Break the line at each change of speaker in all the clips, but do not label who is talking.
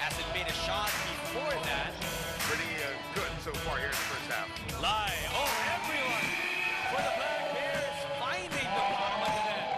Hasn't made a shot before that.
Pretty good so far here in the first half.
Lie. Oh, everyone for the Black Bears finding the bottom of the net.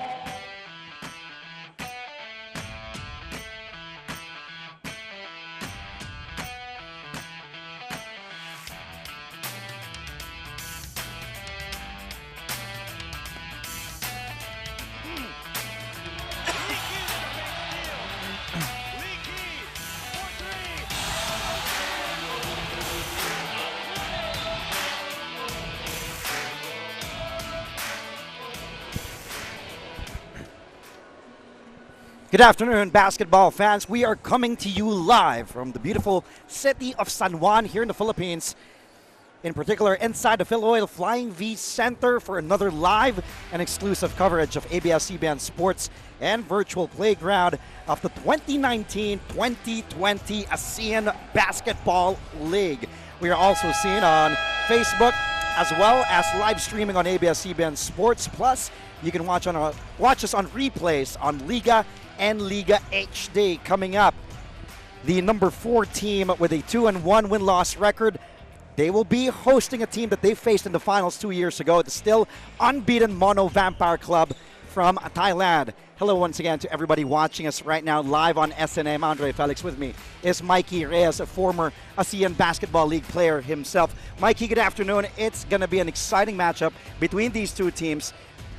Good afternoon, basketball fans. We are coming to you live from the beautiful city of San Juan here in the Philippines. In particular, inside the Filoil Flying V Center for another live and exclusive coverage of ABS-CBN Sports and Virtual Playground of the 2019-2020 ASEAN Basketball League. We are also seen on Facebook as well as live streaming on ABS-CBN Sports. Plus, you can watch us on replays on Liga and Liga HD. Coming up, the number 4 team with a 2-1 win-loss record. They will be hosting a team that they faced in the finals 2 years ago, the still unbeaten Mono Vampire Club from Thailand. Hello once again to everybody watching us right now live on SNM. Andre Felix with me is Mikey Reyes, a former ASEAN Basketball League player himself. Mikey, good afternoon. It's going to be an exciting matchup between these two teams.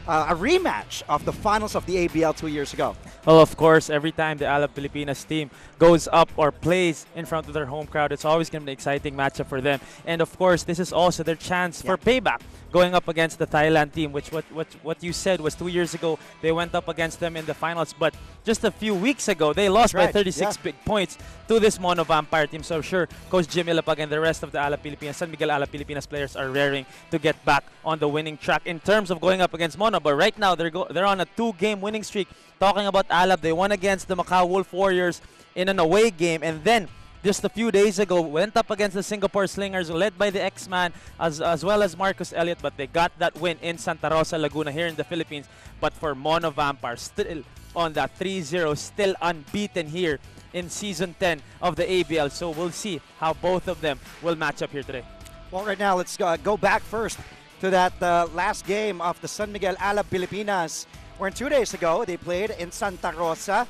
A rematch of the finals of the ABL 2 years ago.
Well, of course, every time the Alab Pilipinas team goes up or plays in front of their home crowd, it's always going to be an exciting matchup for them. And of course, this is also their chance for payback, going up against the Thailand team, which what you said was 2 years ago they went up against them in the finals. But just a few weeks ago, they lost by 36 big points to this Mono Vampire team. So I'm sure Coach Jim Ilapag and the rest of the Alab Pilipinas, San Miguel Alab Pilipinas players are raring to get back on the winning track in terms of going up against Mono. But right now, they're on a 2-game winning streak. Talking about Alab, they won against the Macau Wolf Warriors in an away game, and then just a few days ago went up against the Singapore Slingers, led by the X-Man as well as Marcus Elliott, but they got that win in Santa Rosa, Laguna here in the Philippines. But for Mono Vampire, still on that 3-0, still unbeaten here in Season 10 of the ABL. So we'll see how both of them will match up here today.
Well, right now, let's go back first to that last game of the San Miguel Alab Pilipinas, where 2 days ago they played in Santa Rosa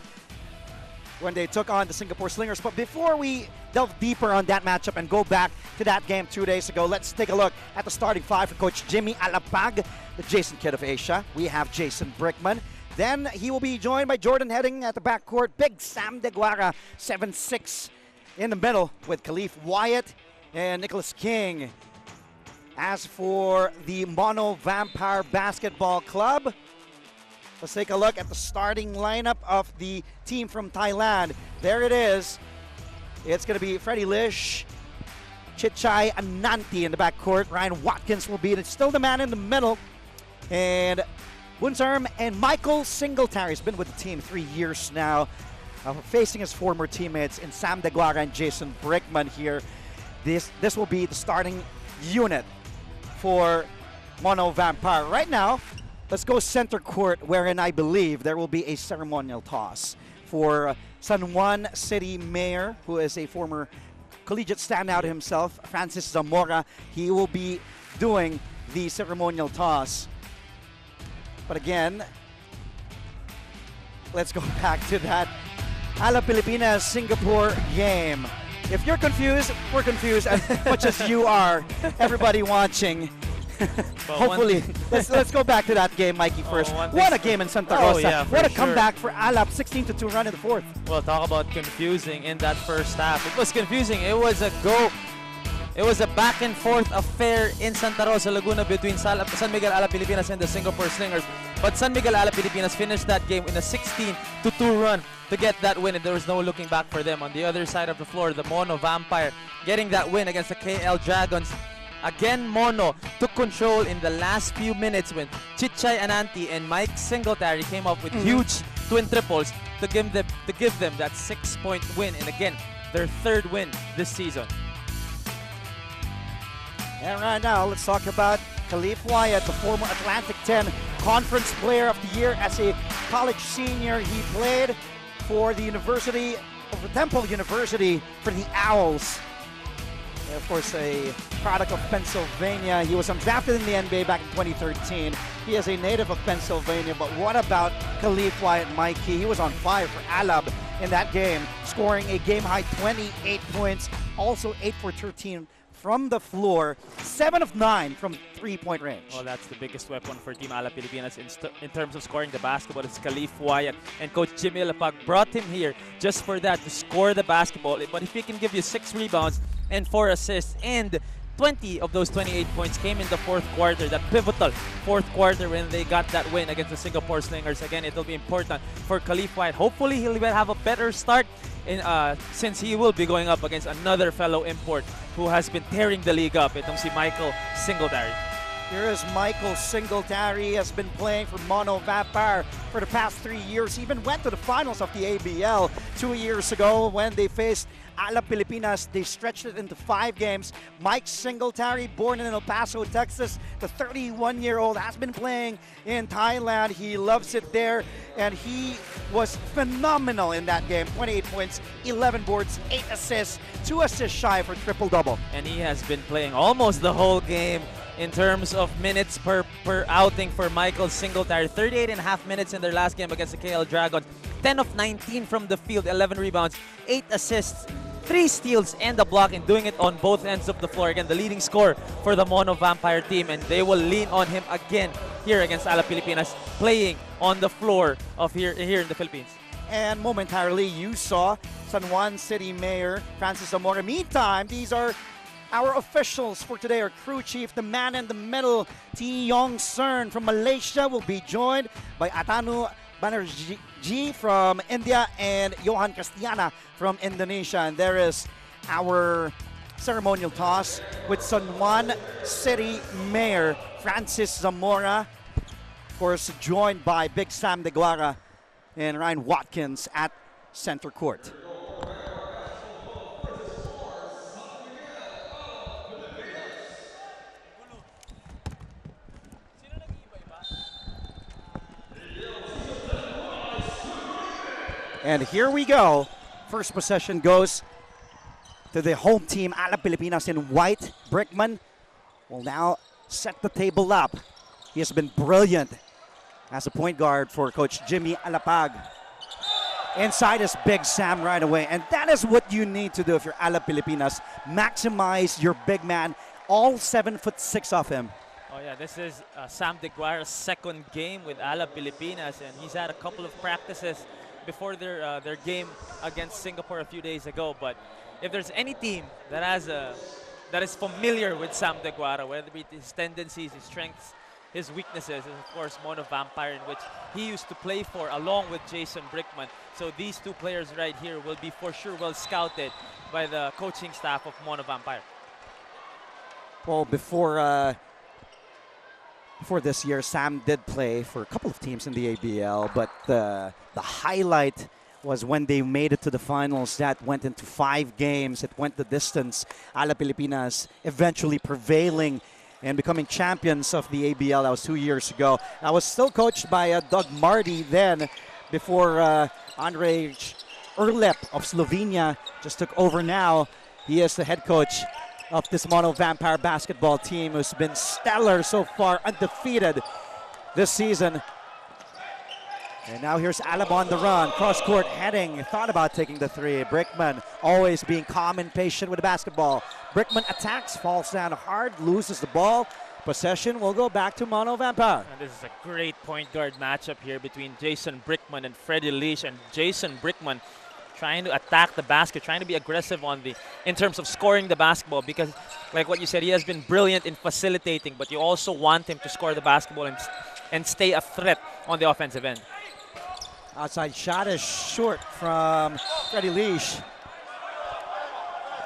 when they took on the Singapore Slingers. But before we delve deeper on that matchup and go back to that game 2 days ago, let's take a look at the starting five for Coach Jimmy Alapag, the Jason Kidd of Asia. We have Jason Brickman. Then he will be joined by Jordan Heading at the backcourt. Big Sam Deguara, 7'6", in the middle with Khalif Wyatt and Nicholas King. As for the Mono Vampire Basketball Club, let's take a look at the starting lineup of the team from Thailand. There it is. It's going to be Freddie Lish, Chichai Ananti in the backcourt. Ryan Watkins will be still the man in the middle. And Bunzarm and Michael Singletary has been with the team 3 years now, facing his former teammates in Sam Deguara and Jason Brickman here. This will be the starting unit for Mono Vampire. Right now, let's go center court, wherein I believe there will be a ceremonial toss for San Juan City Mayor, who is a former collegiate standout himself, Francis Zamora. He will be doing the ceremonial toss. But again, let's go back to that Alab Pilipinas Singapore game. If you're confused, we're confused as much as you are, everybody watching. Hopefully, let's go back to that game, Mikey, first. What a game in Santa Rosa.
Yeah,
what a comeback for Alab, 16-2 run in the fourth.
Well, talk about confusing in that first half. It was confusing. It was a back and forth affair in Santa Rosa, Laguna between San Miguel Alab Pilipinas and the Singapore Slingers. But San Miguel Alab Pilipinas finished that game in a 16-2 run to get that win, and there was no looking back for them. On the other side of the floor, the Mono Vampire getting that win against the KL Dragons. Again, Mono took control in the last few minutes when Chichai Ananti and Mike Singletary came up with huge twin triples to give them that 6-point win, and again, their third win this season.
And right now, let's talk about Khalif Wyatt, the former Atlantic 10 Conference Player of the Year as a college senior. He played for the University of Temple University for the Owls. And of course, a product of Pennsylvania. He was undrafted in the NBA back in 2013. He is a native of Pennsylvania, but what about Khalif Wyatt Mikey? He was on fire for Alab in that game, scoring a game-high 28 points, also 8 for 13 from the floor, 7 of 9 from three-point range.
Well, that's the biggest weapon for Team Alab Pilipinas in terms of scoring the basketball. It's Khalif Wyatt, and Coach Jimmy Lapag brought him here just for that, to score the basketball. But if he can give you 6 rebounds and 4 assists, and 20 of those 28 points came in the fourth quarter, that pivotal fourth quarter when they got that win against the Singapore Slingers. Again, it will be important for Khalif Wyatt. Hopefully, he'll have a better start since he will be going up against another fellow import who has been tearing the league up. Itong si Michael Singletary.
Here is Michael Singletary. He has been playing for Mono Vampire for the past 3 years. He even went to the finals of the ABL 2 years ago when they faced Alab Pilipinas. They stretched it into 5 games. Mike Singletary, born in El Paso, Texas, the 31-year-old, has been playing in Thailand. He loves it there, and he was phenomenal in that game. 28 points, 11 boards, 8 assists, 2 assists shy for triple-double.
And he has been playing almost the whole game in terms of minutes per outing for Michael Singletary. 38.5 minutes in their last game against the KL Dragons. 10 of 19 from the field, 11 rebounds, 8 assists, 3 steals, and a block, and doing it on both ends of the floor. Again, the leading scorer for the Mono Vampire team, and they will lean on him again here against Alab Pilipinas, playing on the floor of here in the Philippines.
And momentarily, you saw San Juan City Mayor Francis Zamora. Meantime, these are our officials for today. Our crew chief, the man in the middle, T. Yong Cern from Malaysia, will be joined by Atanu Banerjee from India and Johan Castellana from Indonesia. And there is our ceremonial toss with San Juan City Mayor Francis Zamora, of course, joined by Big Sam De Guara and Ryan Watkins at center court. And here we go. First possession goes to the home team, Alab Pilipinas in white. Brickman will now set the table up. He has been brilliant as a point guard for Coach Jimmy Alapag. Inside is Big Sam right away. And that is what you need to do if you're Alab Pilipinas. Maximize your big man, all 7'6" of him.
Oh yeah, this is Sam De Guara's second game with Alab Pilipinas, and he's had a couple of practices before their game against Singapore a few days ago. But if there's any team that is familiar with Sam De Guara, whether it be his tendencies, his strengths, his weaknesses, is of course Mono Vampire, in which he used to play for along with Jason Brickman. So these two players right here will be for sure well scouted by the coaching staff of Mono Vampire.
Well, before this year, Sam did play for a couple of teams in the ABL, but the highlight was when they made it to the finals. That went into 5 games. It went the distance. Alab Pilipinas eventually prevailing and becoming champions of the ABL. That was 2 years ago. I was still coached by Doug Marty then, before Andrej Urlep of Slovenia just took over now. He is the head coach of this Mono Vampire basketball team, who's been stellar so far, undefeated this season. And now here's Alab on the run, cross-court heading, thought about taking the 3. Brickman always being calm and patient with the basketball. Brickman attacks, falls down hard, loses the ball. Possession will go back to Mono Vampire.
And this is a great point guard matchup here between Jason Brickman and Freddie Leash. And Jason Brickman trying to attack the basket, trying to be aggressive in terms of scoring the basketball, because like what you said, he has been brilliant in facilitating, but you also want him to score the basketball and stay a threat on the offensive end.
Outside shot is short from Freddie Leash.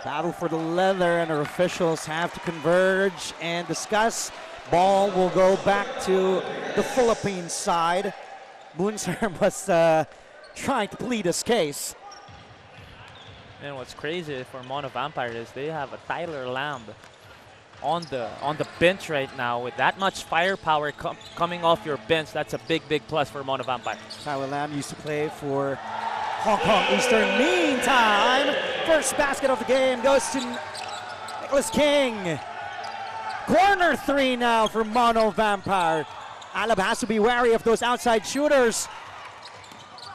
Battle for the leather, and our officials have to converge and discuss. Ball will go back to the Philippines side. Moonser was trying to plead his case.
And what's crazy for Mono Vampire is they have a Tyler Lamb on the bench right now. With that much firepower coming off your bench, that's a big plus for Mono Vampire.
Tyler Lamb used to play for Hong Kong Eastern. Meantime, first basket of the game goes to Nicholas King. Corner three now for Mono Vampire. Alab has to be wary of those outside shooters.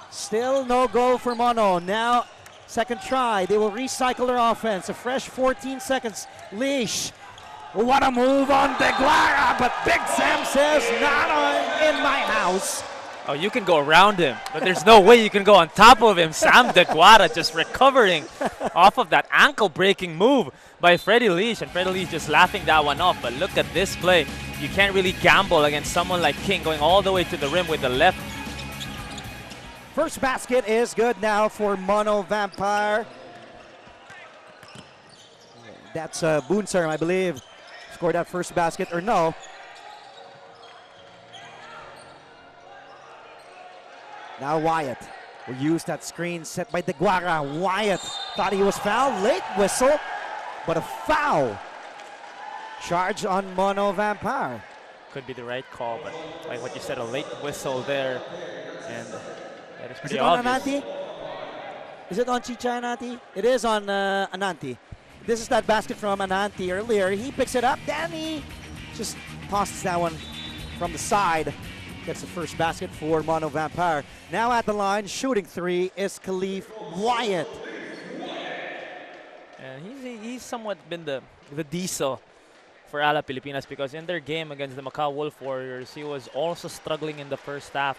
Still no go for Mono. Now, second try. They will recycle their offense. A fresh 14 seconds. Leash. What a move on Deguara, but Big Sam says, not in my house.
Oh, you can go around him, but there's no way you can go on top of him. Sam Deguara just recovering off of that ankle-breaking move by Freddie Leash, and Freddie Leash just laughing that one off. But look at this play. You can't really gamble against someone like King going all the way to the rim with the left.
First basket is good now for Mono Vampire. That's Boonsarm, I believe, scored that first basket, or no. Now Wyatt will use that screen set by Deguara. Wyatt thought he was fouled. Late whistle, but a foul. Charge on Mono Vampire.
Could be the right call, but like what you said, a late whistle there. And that is pretty
Is it
obvious.
on Ananti? Is it on Chicha Ananti? It is on Ananti. This is that basket from Ananti earlier. He picks it up. Then he just tosses that one from the side. Gets the first basket for Mono Vampire. Now at the line, shooting three is Khalif Wyatt.
And he's somewhat been the diesel for Alab Pilipinas, because in their game against the Macau Wolf Warriors, he was also struggling in the first half.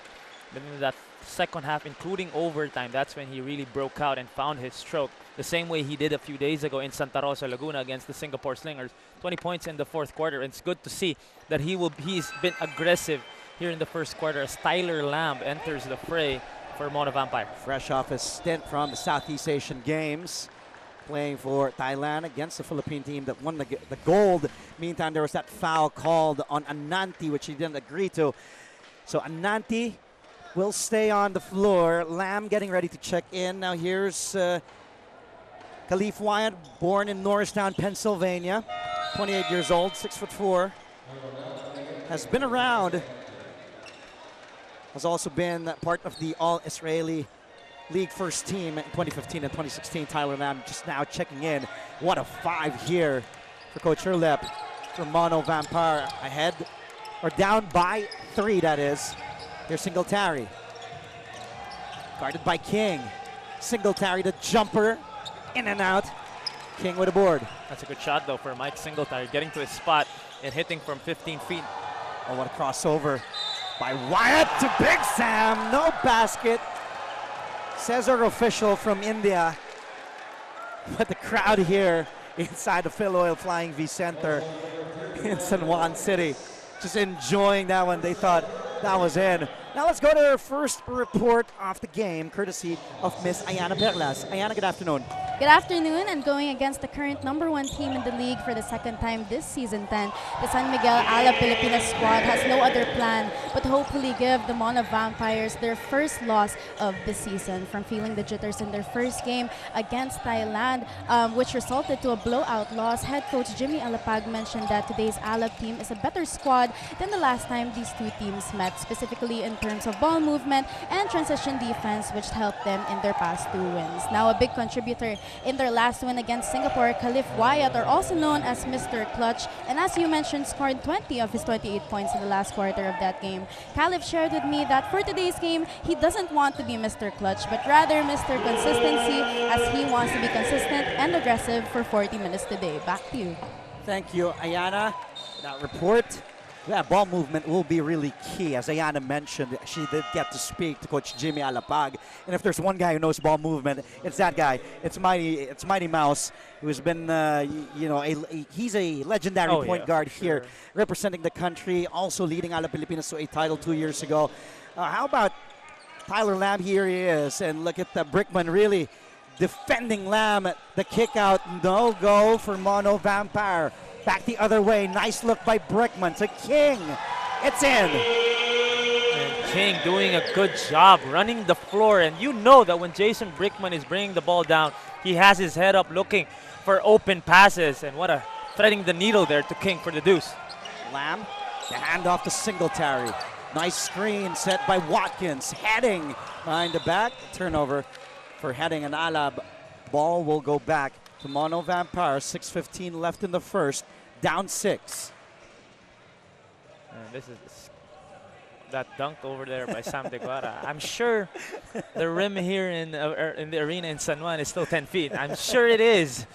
But in that second half, including overtime, that's when he really broke out and found his stroke. The same way he did a few days ago in Santa Rosa, Laguna against the Singapore Slingers. 20 points in the fourth quarter. And it's good to see that he's been aggressive here in the first quarter as Tyler Lamb enters the fray for Mono Vampire.
Fresh off his stint from the Southeast Asian Games, playing for Thailand against the Philippine team that won the gold. Meantime, there was that foul called on Ananti, which he didn't agree to. So Ananti will stay on the floor. Lamb getting ready to check in. Now here's Khalif Wyatt, born in Norristown, Pennsylvania. 28 years old, 6'4". Has been around. Has also been part of the All-Israeli League first team in 2015 and 2016. Tyler Lamb just now checking in. What a five here for Coach Herlep for Mono Vampire. Ahead, or down by 3, that is. Here's Singletary. Guarded by King. Singletary, the jumper. In and out. King with a board.
That's a good shot, though, for Mike Singletary, getting to his spot and hitting from 15 feet.
Oh, what a crossover by Wyatt to Big Sam. No basket. Says our official from India. But the crowd here inside the Filoil Flying V Center in San Juan City, just enjoying that one. They thought that was in. Now let's go to our first report of the game, courtesy of Miss Ayana Perlas. Ayana, good afternoon.
Good afternoon, and going against the current #1 team in the league for the second time this season 10, the San Miguel Alab Pilipinas squad has no other plan but to hopefully give the Mono Vampires their first loss of the season from feeling the jitters in their first game against Thailand, which resulted to a blowout loss. Head coach Jimmy Alapag mentioned that today's Alab team is a better squad than the last time these two teams met, specifically in terms of ball movement and transition defense, which helped them in their past 2 wins. Now, a big contributor in their last win against Singapore, Khalif Wyatt, are also known as Mr. Clutch, and as you mentioned, scored 20 of his 28 points in the last quarter of that game. Khalif shared with me that for today's game, he doesn't want to be Mr. Clutch, but rather Mr. Consistency, as he wants to be consistent and aggressive for 40 minutes today. Back to you.
Thank you, Ayana. That report. Yeah, ball movement will be really key. As Ayana mentioned, she did get to speak to Coach Jimmy Alapag. And if there's one guy who knows ball movement, it's that guy. It's Mighty Mouse, who's been, he's a legendary point guard here, representing the country, also leading Alab Pilipinas to a title 2 years ago. How about Tyler Lamb? Here he is. And look at the Brickman really defending Lamb. The kick out, no go for Mono Vampire. Back the other way. Nice look by Brickman to King. It's in.
And King doing a good job running the floor. And you know that when Jason Brickman is bringing the ball down, he has his head up looking for open passes. And what a threading the needle there to King for the deuce.
Lamb, the handoff to Singletary. Nice screen set by Watkins. Heading behind the back. Turnover for Heading and Alab. Ball will go back to Mono Vampire. 6:15 left in the first. Down 6.
And this is that dunk over there by Sam De Guara. I'm sure the rim here in the arena in San Juan is still 10 feet. I'm sure it is.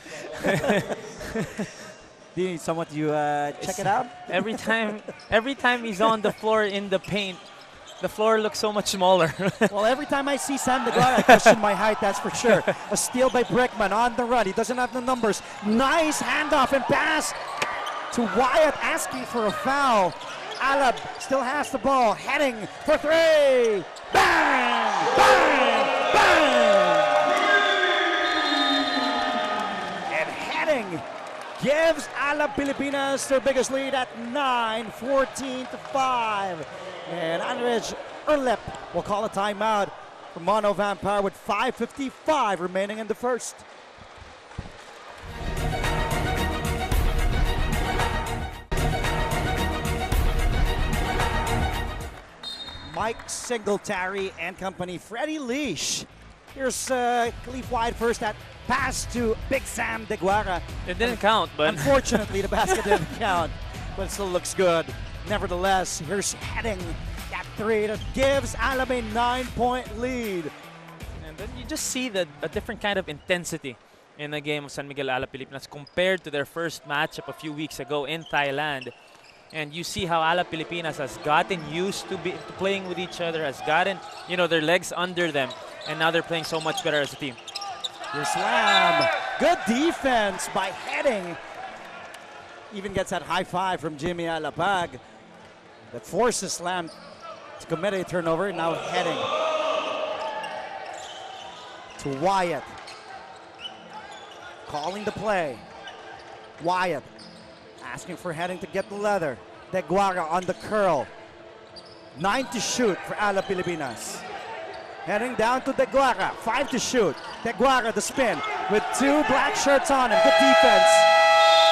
Do you need someone to check it out?
Every time he's on the floor in the paint, the floor looks so much smaller.
Well, every time I see Sam De Guara, I question my height, that's for sure. A steal by Brickman on the run. He doesn't have the numbers. Nice handoff and pass to Wyatt, asking for a foul. Alab still has the ball, heading for 3. Bang! Bang! Bang! And heading gives Alab Pilipinas their biggest lead at 9, 14-5. And Andrej Erlep will call a timeout for Mono Vampire with 5:55 remaining in the first. Mike Singletary and company, Freddie Leash. Here's Khalif Wide first, that pass to Big Sam De Guara.
It didn't count, but
Unfortunately, the basket didn't count, but it still looks good. Nevertheless, here's Heading at 3 that gives Alab a 9-point lead.
and then you just see a different kind of intensity in the game of San Miguel Alab Pilipinas compared to their first matchup a few weeks ago in Thailand. And you see how Alab Pilipinas has gotten used to playing with each other, has gotten, their legs under them, and now they're playing so much better as a team.
Your slam. Good defense by Heading. Even gets that high five from Jimmy Alapag that forces Slam to commit a turnover. Now Heading to Wyatt. Calling the play. Wyatt asking for Heading to get the leather. De Guara on the curl. 9 to shoot for Alab Pilipinas. Heading down to De Guara. 5 to shoot. De Guara the spin with 2 black shirts on him. Good defense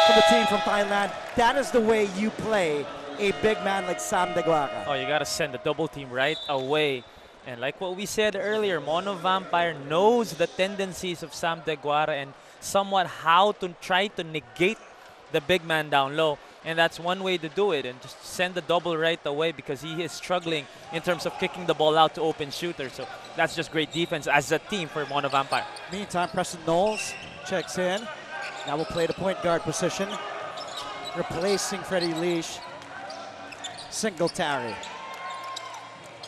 from the team from Thailand. That is the way you play a big man like Sam De Guara.
Oh, you got to send the double team right away. And like what we said earlier, Mono Vampire knows the tendencies of Sam De Guara and somewhat how to try to negate the big man down low. And that's one way to do it, and just send the double right away because he is struggling in terms of kicking the ball out to open shooters. So that's just great defense as a team for Mono Vampire.
Meantime, Preston Knowles checks in. Now we'll play the point guard position, replacing Freddie Leash. Singletary.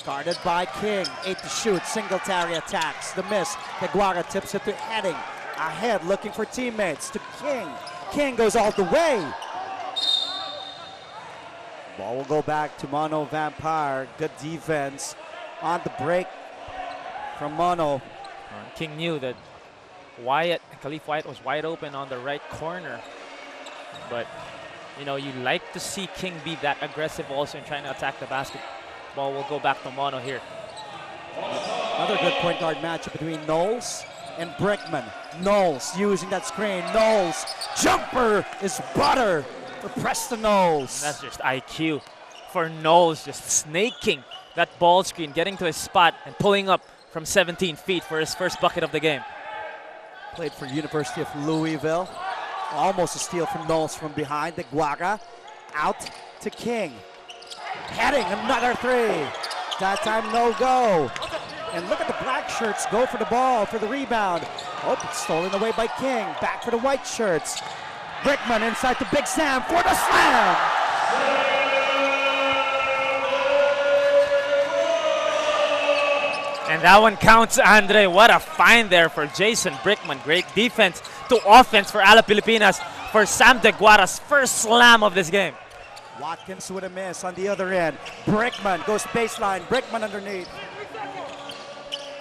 Guarded by King. 8 to shoot. Singletary attacks. The miss. De Guara tips it to Heading. Ahead, looking for teammates to King. King goes all the way. Ball will go back to Mono Vampire. Good defense on the break from Mono.
King knew that Khalif Wyatt was wide open on the right corner. But, you like to see King be that aggressive also in trying to attack the basket. Ball will go back to Mono here.
Another good point guard matchup between Knowles and Brickman. Knowles using that screen. Knowles, jumper is butter for Preston Knowles.
That's just IQ for Knowles, just snaking that ball screen, getting to his spot and pulling up from 17 feet for his first bucket of the game.
Played for University of Louisville. Almost a steal from Knowles from behind. De Guara out to King. Heading another 3. That time no go. And look at the black shirts go for the ball, for the rebound. Oh, it's stolen away by King. Back for the white shirts. Brickman inside to Big Sam for the slam.
And that one counts, Andre. What a find there for Jason Brickman. Great defense to offense for Alab Pilipinas for Sam De Guara's first slam of this game.
Watkins with a miss on the other end. Brickman goes baseline. Brickman underneath.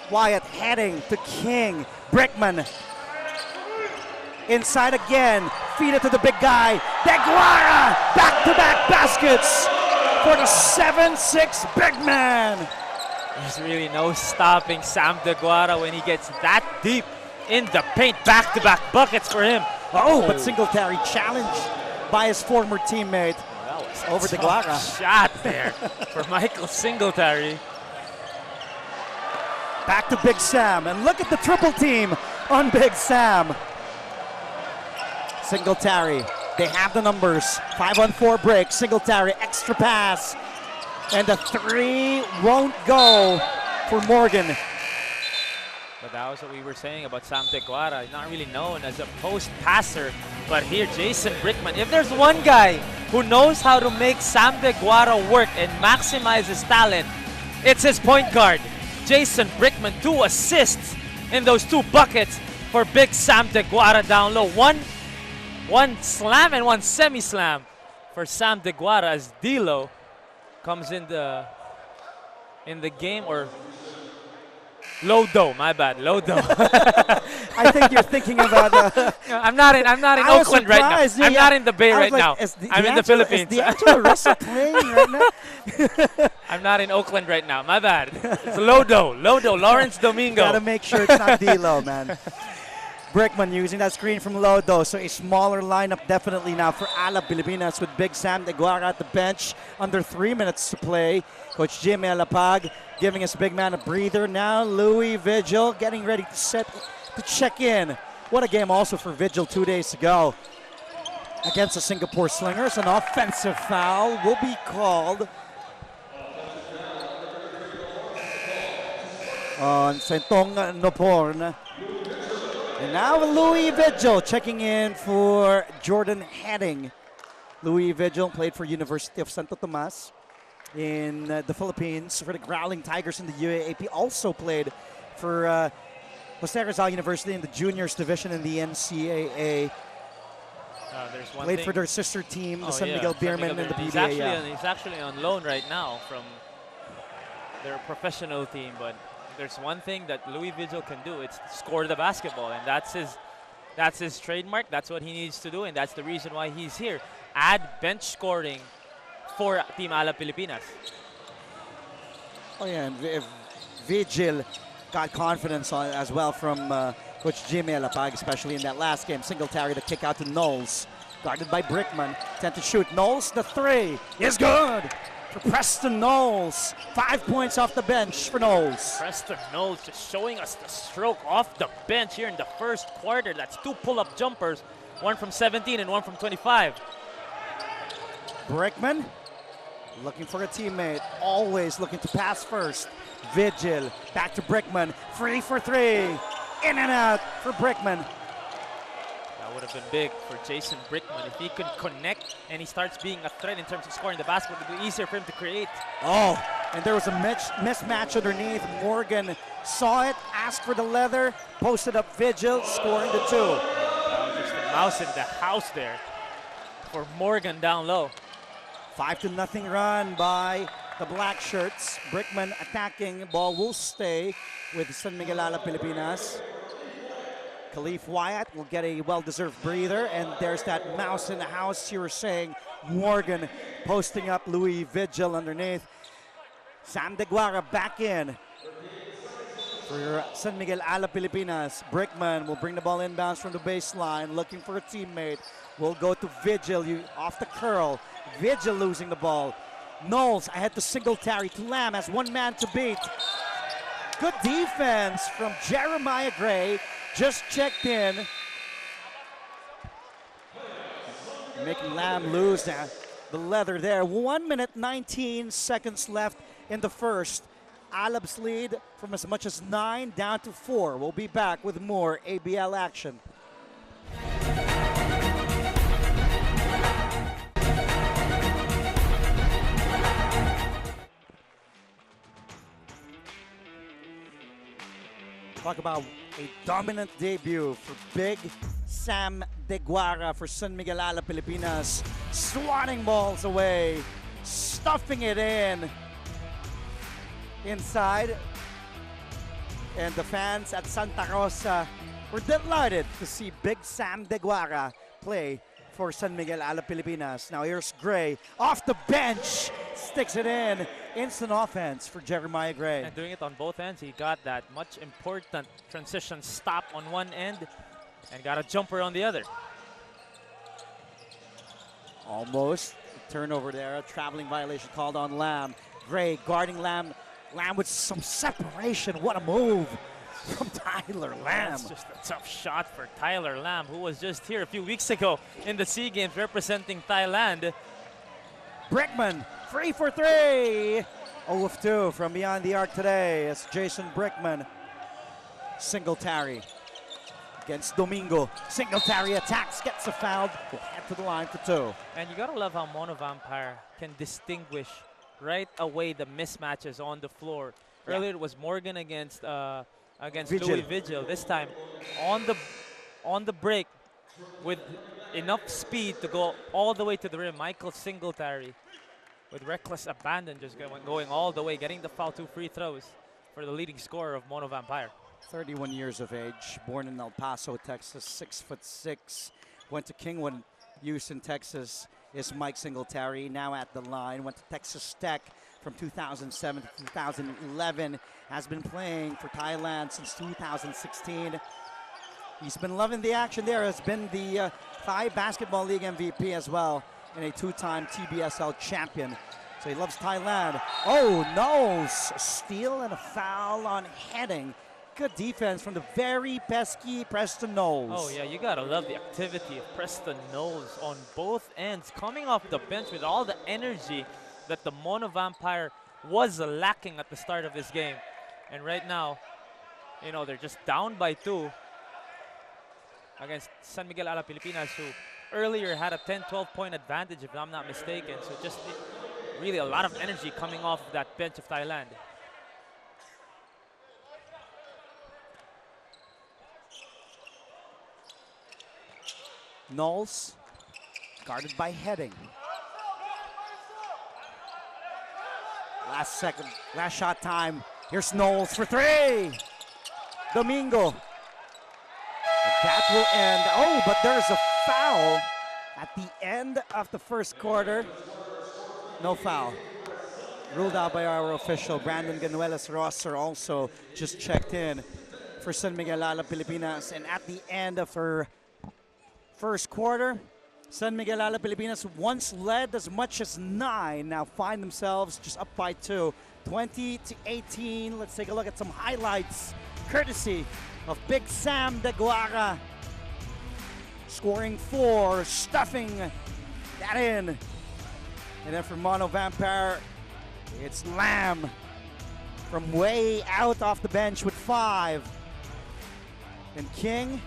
Wyatt Heading to King. Brickman inside again. Feed it to the big guy. De Guara back-to-back baskets for the 7'6" big man.
There's really no stopping Sam De Guara when he gets that deep in the paint. Back-to-back buckets for him.
Oh, but Singletary challenged by his former teammate.
That was
over De Guara.
Shot there for Michael Singletary.
Back to Big Sam, and look at the triple team on Big Sam. Singletary, they have the numbers. 5-on-4 break, Singletary, extra pass. And the three won't go for Morgan.
But that was what we were saying about Sam Teguara. He's not really known as a post passer. But here, Jason Brickman, if there's one guy who knows how to make Sam Teguara work and maximize his talent, it's his point guard. Jason Brickman, 2 assists in those 2 buckets for big Sam Teguara down low. One slam and one semi-slam for Sam Teguara as D'Lo comes in the game, or Lodo, my bad, Lodo.
I think you're thinking about.
I'm not in Oakland right now.
Yeah,
I'm not in the Bay right now. I'm in the Philippines.
Is D'Angelo Russell playing right now?
I'm not in Oakland right now. My bad. It's Lodo, Lawrence Domingo.
Gotta make sure it's not D'Lo, man. Brickman using that screen from Lodo, so a smaller lineup definitely now for Alab Pilipinas with Big Sam Teguara at the bench. Under 3 minutes to play. Coach Jimmy Alapag giving his big man a breather. Now Louie Vigil getting ready to check in. What a game also for Vigil 2 days ago against the Singapore Slingers. An offensive foul will be called on Sentong Noporn. And now Louie Vigil checking in for Jordan Heading. Louie Vigil played for University of Santo Tomas in the Philippines for the Growling Tigers in the UAAP. Also played for Jose Rizal University in the juniors division in the NCAA. Played for their sister team, the San Miguel Beermen in the PBA.
He's actually on loan right now from their professional team, but there's one thing that Louie Vigil can do. It's score the basketball, and that's his trademark. That's what he needs to do, and that's the reason why he's here. Add bench scoring for Team Alab Pilipinas.
Oh yeah, and Vigil got confidence as well from Coach Jimmy Alapag, especially in that last game. Singletary to kick out to Knowles, guarded by Brickman. 10 to shoot. Knowles, the three is good for Preston Knowles. 5 points off the bench for Knowles.
Preston Knowles just showing us the stroke off the bench here in the first quarter. That's 2 pull-up jumpers, one from 17 and one from 25.
Brickman looking for a teammate, always looking to pass first. Vigil back to Brickman, free for 3, in and out for Brickman.
That would have been big for Jason Brickman. If he could connect and he starts being a threat in terms of scoring the basketball, it would be easier for him to create.
Oh, and there was a mismatch underneath. Morgan saw it, asked for the leather, posted up Vigil, scoring the 2.
Just a mouse in the house there for Morgan down low.
5-0 run by the black shirts. Brickman attacking, ball will stay with San Miguel Alab Pilipinas. Khalif Wyatt will get a well-deserved breather, and there's that mouse in the house you were saying. Morgan posting up Louie Vigil underneath. Sam Teguara back in for San Miguel Alab Pilipinas. Brickman will bring the ball inbounds from the baseline, looking for a teammate. Will go to Vigil, off the curl. Vigil losing the ball. Knowles ahead to Singletary. To Lamb has one man to beat. Good defense from Jeremiah Gray. Just checked in. Making Lamb lose the leather there. 1 minute, 19 seconds left in the first. Alab's lead from as much as 9 down to 4. We'll be back with more ABL action. Talk about a dominant debut for big Sam Teguara for San Miguel Alab Pilipinas. Swatting balls away, stuffing it inside. And the fans at Santa Rosa were delighted to see big Sam Teguara play for San Miguel Alab Pilipinas. Now here's Gray off the bench, sticks it in. Instant offense for Jeremiah Gray.
And doing it on both ends, he got that much important transition stop on one end and got a jumper on the other.
Almost turnover there, a traveling violation called on Lamb. Gray guarding Lamb Lamb with some separation. What a move from Tyler Lamb.
That's just a tough shot for Tyler Lamb, who was just here a few weeks ago in the SEA Games representing Thailand.
Brickman, 3 for 3. 0 of 2 from beyond the arc today. It's Jason Brickman. Singletary against Domingo. Singletary attacks, gets a foul, will head to the line for 2.
And you gotta love how Mono Vampire can distinguish right away the mismatches on the floor.
Yeah.
Earlier it was Morgan against
Vigil.
Louie Vigil. This time on the break with enough speed to go all the way to the rim. Michael Singletary with reckless abandon, just going all the way, getting the foul, 2 free throws for the leading scorer of Mono Vampire.
31 years of age, born in El Paso, Texas, 6'6". Went to Kingwood, Houston, Texas. Is Mike Singletary, now at the line. Went to Texas Tech from 2007 to 2011. Has been playing for Thailand since 2016. He's been loving the action there. Has been the Thai Basketball League MVP as well, and a 2-time TBSL champion. So he loves Thailand. Oh, no! Steal and a foul on heading. Good defense from the very pesky Preston Knowles.
Oh yeah, you gotta love the activity of Preston Knowles on both ends, coming off the bench with all the energy that the Mono Vampire was lacking at the start of this game. And right now, you know, they're just down by 2 against San Miguel Alab Pilipinas, who earlier had a 10-12 point advantage, if I'm not mistaken. So just really a lot of energy coming off of that bench of Thailand.
Knowles guarded by Heading. Last shot time. Here's Knowles for 3. Domingo. And that will end. Oh, but there's a foul at the end of the first quarter. No foul. Ruled out by our official, Brandon Ganuelas Rosser, also just checked in for San Miguel Alab Pilipinas. And at the end of her first quarter, San Miguel Alab Pilipinas, once led as much as 9, now find themselves just up by 2, 20-18. Let's take a look at some highlights, courtesy of Big Sam De Guara, scoring 4, stuffing that in. And then for Mono Vampire, it's Lamb from way out off the bench with 5. And King,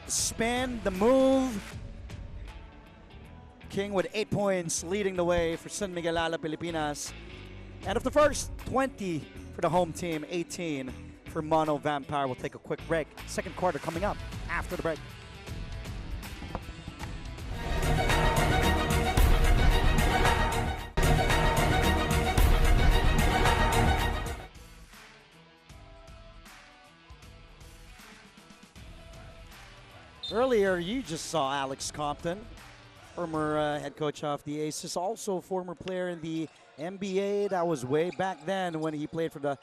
the spin, the move. King with 8 points, leading the way for San Miguel Alab Pilipinas. End of the first, 20 for the home team, 18 for Mono Vampire. We'll take a quick break. Second quarter coming up after the break. Earlier, you just saw Alex Compton, former head coach of the Aces, also former player in the NBA. That was way back then when he played for the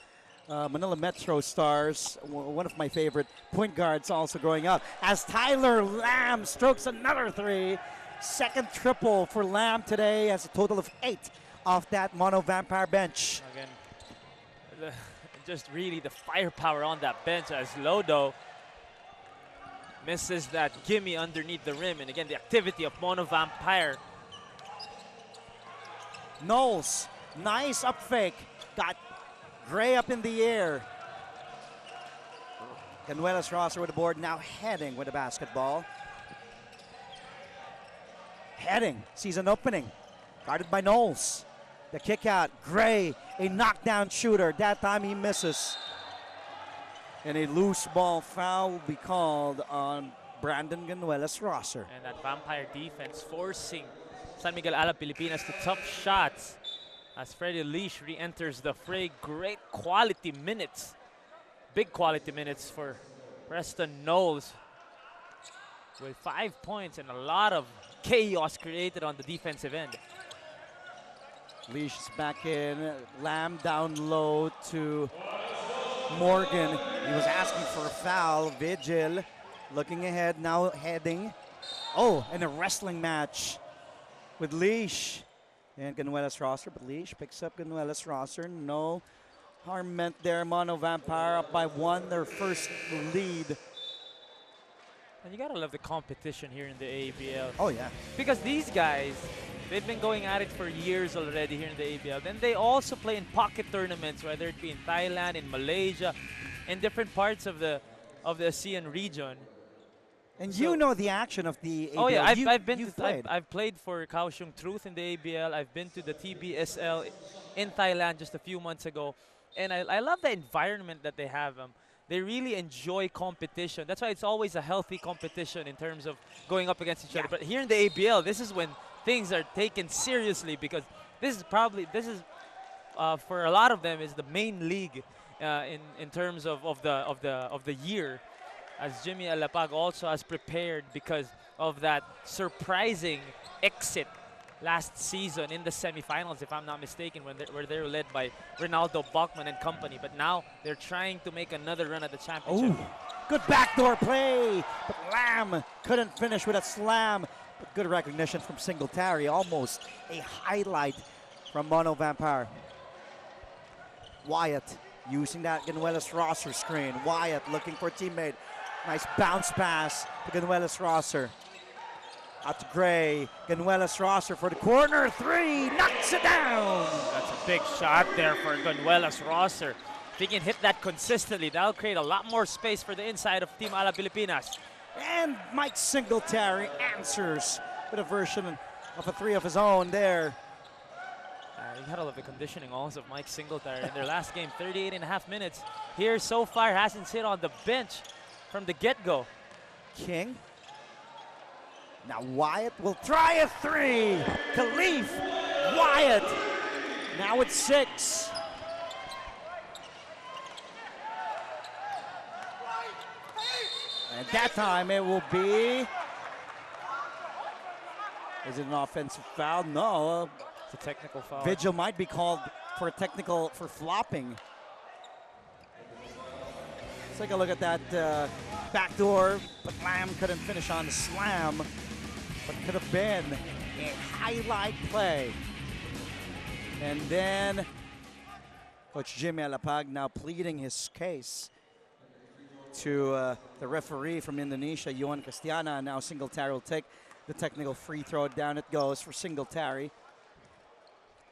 Manila Metro Stars, one of my favorite point guards also growing up. As Tyler Lamb strokes another 3. Second triple for Lamb today, has a total of 8 off that Mono Vampire bench.
Again, just really the firepower on that bench, as Lodo misses that gimme underneath the rim. And again, the activity of Mono Vampire.
Knowles, nice up fake. Got Gray up in the air. Canuelas Rosser with the board, now Heading with the basketball. Heading sees an opening, guarded by Knowles. The kick out, Gray, a knockdown shooter. That time he misses. And a loose ball foul will be called on Brandon Ganuelas Rosser.
And that Vampire defense forcing San Miguel Alab Pilipinas to tough shots as Freddie Leash re-enters the fray. Great quality minutes. Big quality minutes for Preston Knowles with 5 points and a lot of chaos created on the defensive end.
Leash is back in. Lamb down low to Morgan. He was asking for a foul. Vigil looking ahead, now Heading. Oh, and a wrestling match with Leash and Ganuelas Rosser, but Leash picks up Ganuelas Rosser. No harm meant there. Mono Vampire up by 1, their first lead.
And you gotta love the competition here in the ABL.
Oh yeah.
Because these guys, they've been going at it for years already here in the ABL. Then they also play in pocket tournaments, whether it be in Thailand, in Malaysia, in different parts of the ASEAN region.
And
So-
you know the action of the ABL.
Oh yeah,
You- you've played.
I've played for Kaohsiung Truth in the ABL. I've been to the TBSL in Thailand just a few months ago, and I love the environment that they have. They really enjoy competition. That's why it's always a healthy competition in terms of going up against each other. But here in the ABL, this is when things are taken seriously, because this is for a lot of them is the main league in terms of the year. As Jimmy Alapag also has prepared because of that surprising exit last season in the semifinals, if I'm not mistaken, where they were led by Ronaldo Bachman and company. But now they're trying to make another run at the championship.
Ooh, good backdoor play, but Lamb couldn't finish with a slam. But good recognition from Singletary, almost a highlight from Mono Vampire. Wyatt using that Ganuelas Rosser screen. Wyatt looking for a teammate. Nice bounce pass to Ganuelas Rosser. Out to Gray. Ganuelas Rosser for the corner. 3, knocks it down.
That's a big shot there for Ganuelas Rosser. If he can hit that consistently, that'll create a lot more space for the inside of Team Alab Pilipinas.
And Mike Singletary answers with a version of a 3 of his own there.
You gotta love the conditioning also of Mike Singletary in their last game, 38.5 minutes. Here so far hasn't sit on the bench from the get-go.
King. Now Wyatt will try a 3. Khalif. Wyatt. Now it's 6. And that time it will be... Is it an offensive foul? No.
It's a technical foul.
Vigil might be called for a technical for flopping. Let's take a look at that backdoor, but Lamb couldn't finish on the slam, but could have been a highlight play. And then Coach Jimmy Alapag now pleading his case to the referee from Indonesia, Juan Castiana. Now Singletary will take the technical free throw. Down it goes for Singletary.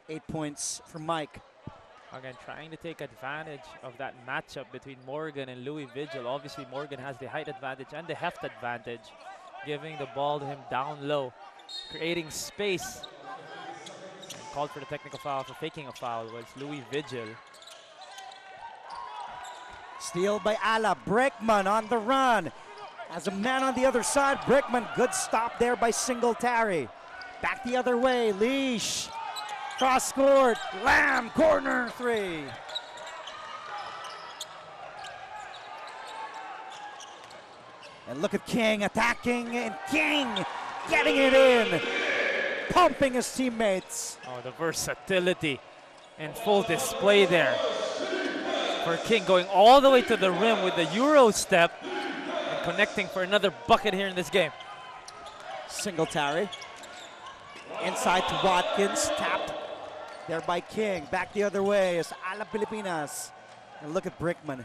8 points for Mike.
Again, trying to take advantage of that matchup between Morgan and Louie Vigil. Obviously, Morgan has the height advantage and the heft advantage, giving the ball to him down low, creating space. And called for the technical foul for faking a foul was Louie Vigil.
Steal by Ala. Brickman on the run. As a man on the other side, Brickman, good stop there by Singletary. Back the other way, Leash. Cross court, Lamb, corner 3. And look at King attacking, and King getting it in, pumping his teammates.
Oh, the versatility and full display there for King, going all the way to the rim with the Euro step and connecting for another bucket here in this game.
Singletary. Inside to Watkins, tapped there by King. Back the other way is Alab Pilipinas. And look at Brickman.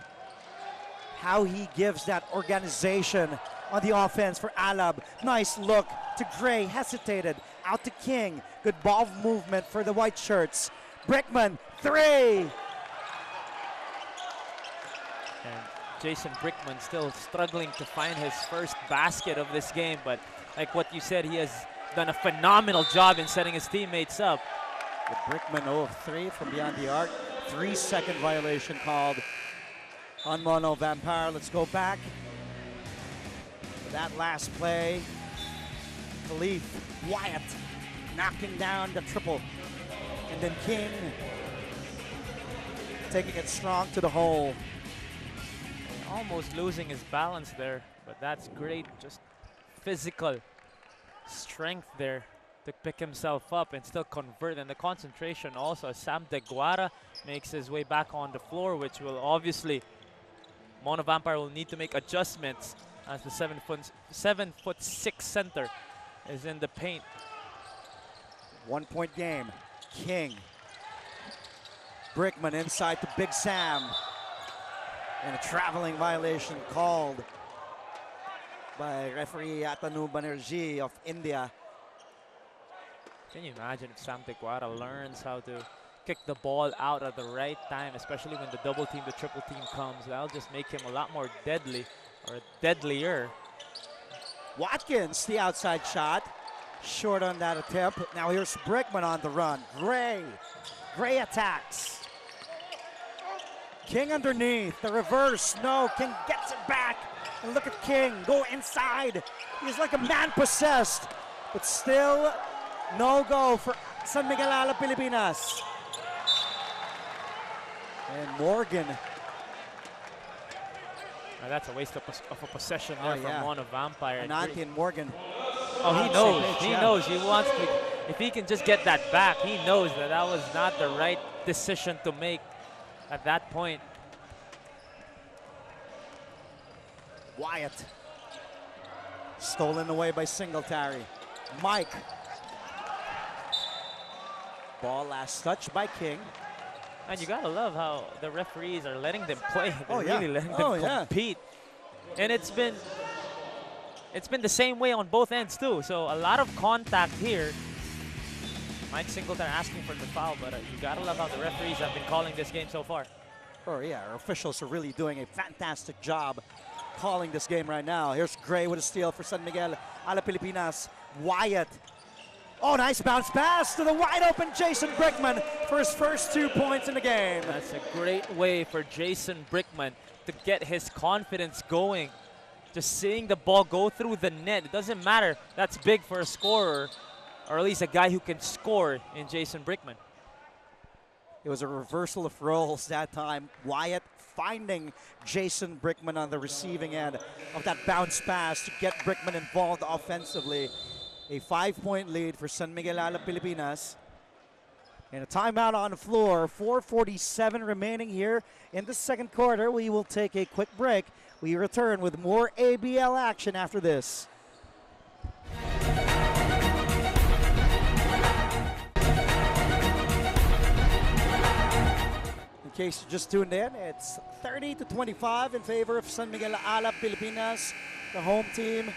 How he gives that organization on the offense for Alab. Nice look to Gray, hesitated. Out to King. Good ball movement for the white shirts. Brickman, 3.
And Jason Brickman still struggling to find his first basket of this game, but like what you said, he has done a phenomenal job in setting his teammates up.
The Brickman 0 of 3 from beyond the arc. 3-second violation called on Mono Vampire. Let's go back to that last play. Khalif, Wyatt knocking down the triple. And then King taking it strong to the hole.
Almost losing his balance there, but that's great. Just physical strength there to pick himself up and still convert. And the concentration also, as Sam Deguara makes his way back on the floor, which will obviously, Mono Vampire will need to make adjustments as the 7'6" center is in the paint.
1 point game. King Brickman inside to Big Sam. And a traveling violation called by referee Atanu Banerjee of India.
Can you imagine if Sam Tequara learns how to kick the ball out at the right time, especially when the double team, the triple team comes? That'll just make him a lot more deadly, or deadlier.
Watkins, the outside shot. Short on that attempt. Now here's Brickman on the run. Gray attacks. King underneath. The reverse. No, King gets it back. And look at King go inside. He's like a man possessed. But still, no go for San Miguel Alab Pilipinas. And Morgan.
That's a waste of a possession there from Mono Vampire.
Ananti and Morgan.
Oh, he knows. He knows. He wants to. If he can just get that back, he knows that that was not the right decision to make at that point.
Wyatt. Stolen away by Singletary. Mike. Ball last touch by King.
And you gotta love how the referees are letting them play. They're really letting them compete. And it's been the same way on both ends too. So a lot of contact here. Mike Singletary asking for the foul, but you gotta love how the referees have been calling this game so far.
Oh yeah, our officials are really doing a fantastic job calling this game right now. Here's Gray with a steal for San Miguel Alab Pilipinas. Wyatt. Oh, nice bounce pass to the wide open Jason Brickman for his first 2 points in the game.
That's a great way for Jason Brickman to get his confidence going. Just seeing the ball go through the net, it doesn't matter. That's big for a scorer, or at least a guy who can score in Jason Brickman.
It was a reversal of roles that time. Wyatt finding Jason Brickman on the receiving end of that bounce pass to get Brickman involved offensively. A 5-point lead for San Miguel Alab Pilipinas. And a timeout on the floor. 4:47 remaining here in the second quarter. We will take a quick break. We return with more ABL action after this. In case you just tuned in, it's 30-25 in favor of San Miguel Alab Pilipinas, the home team,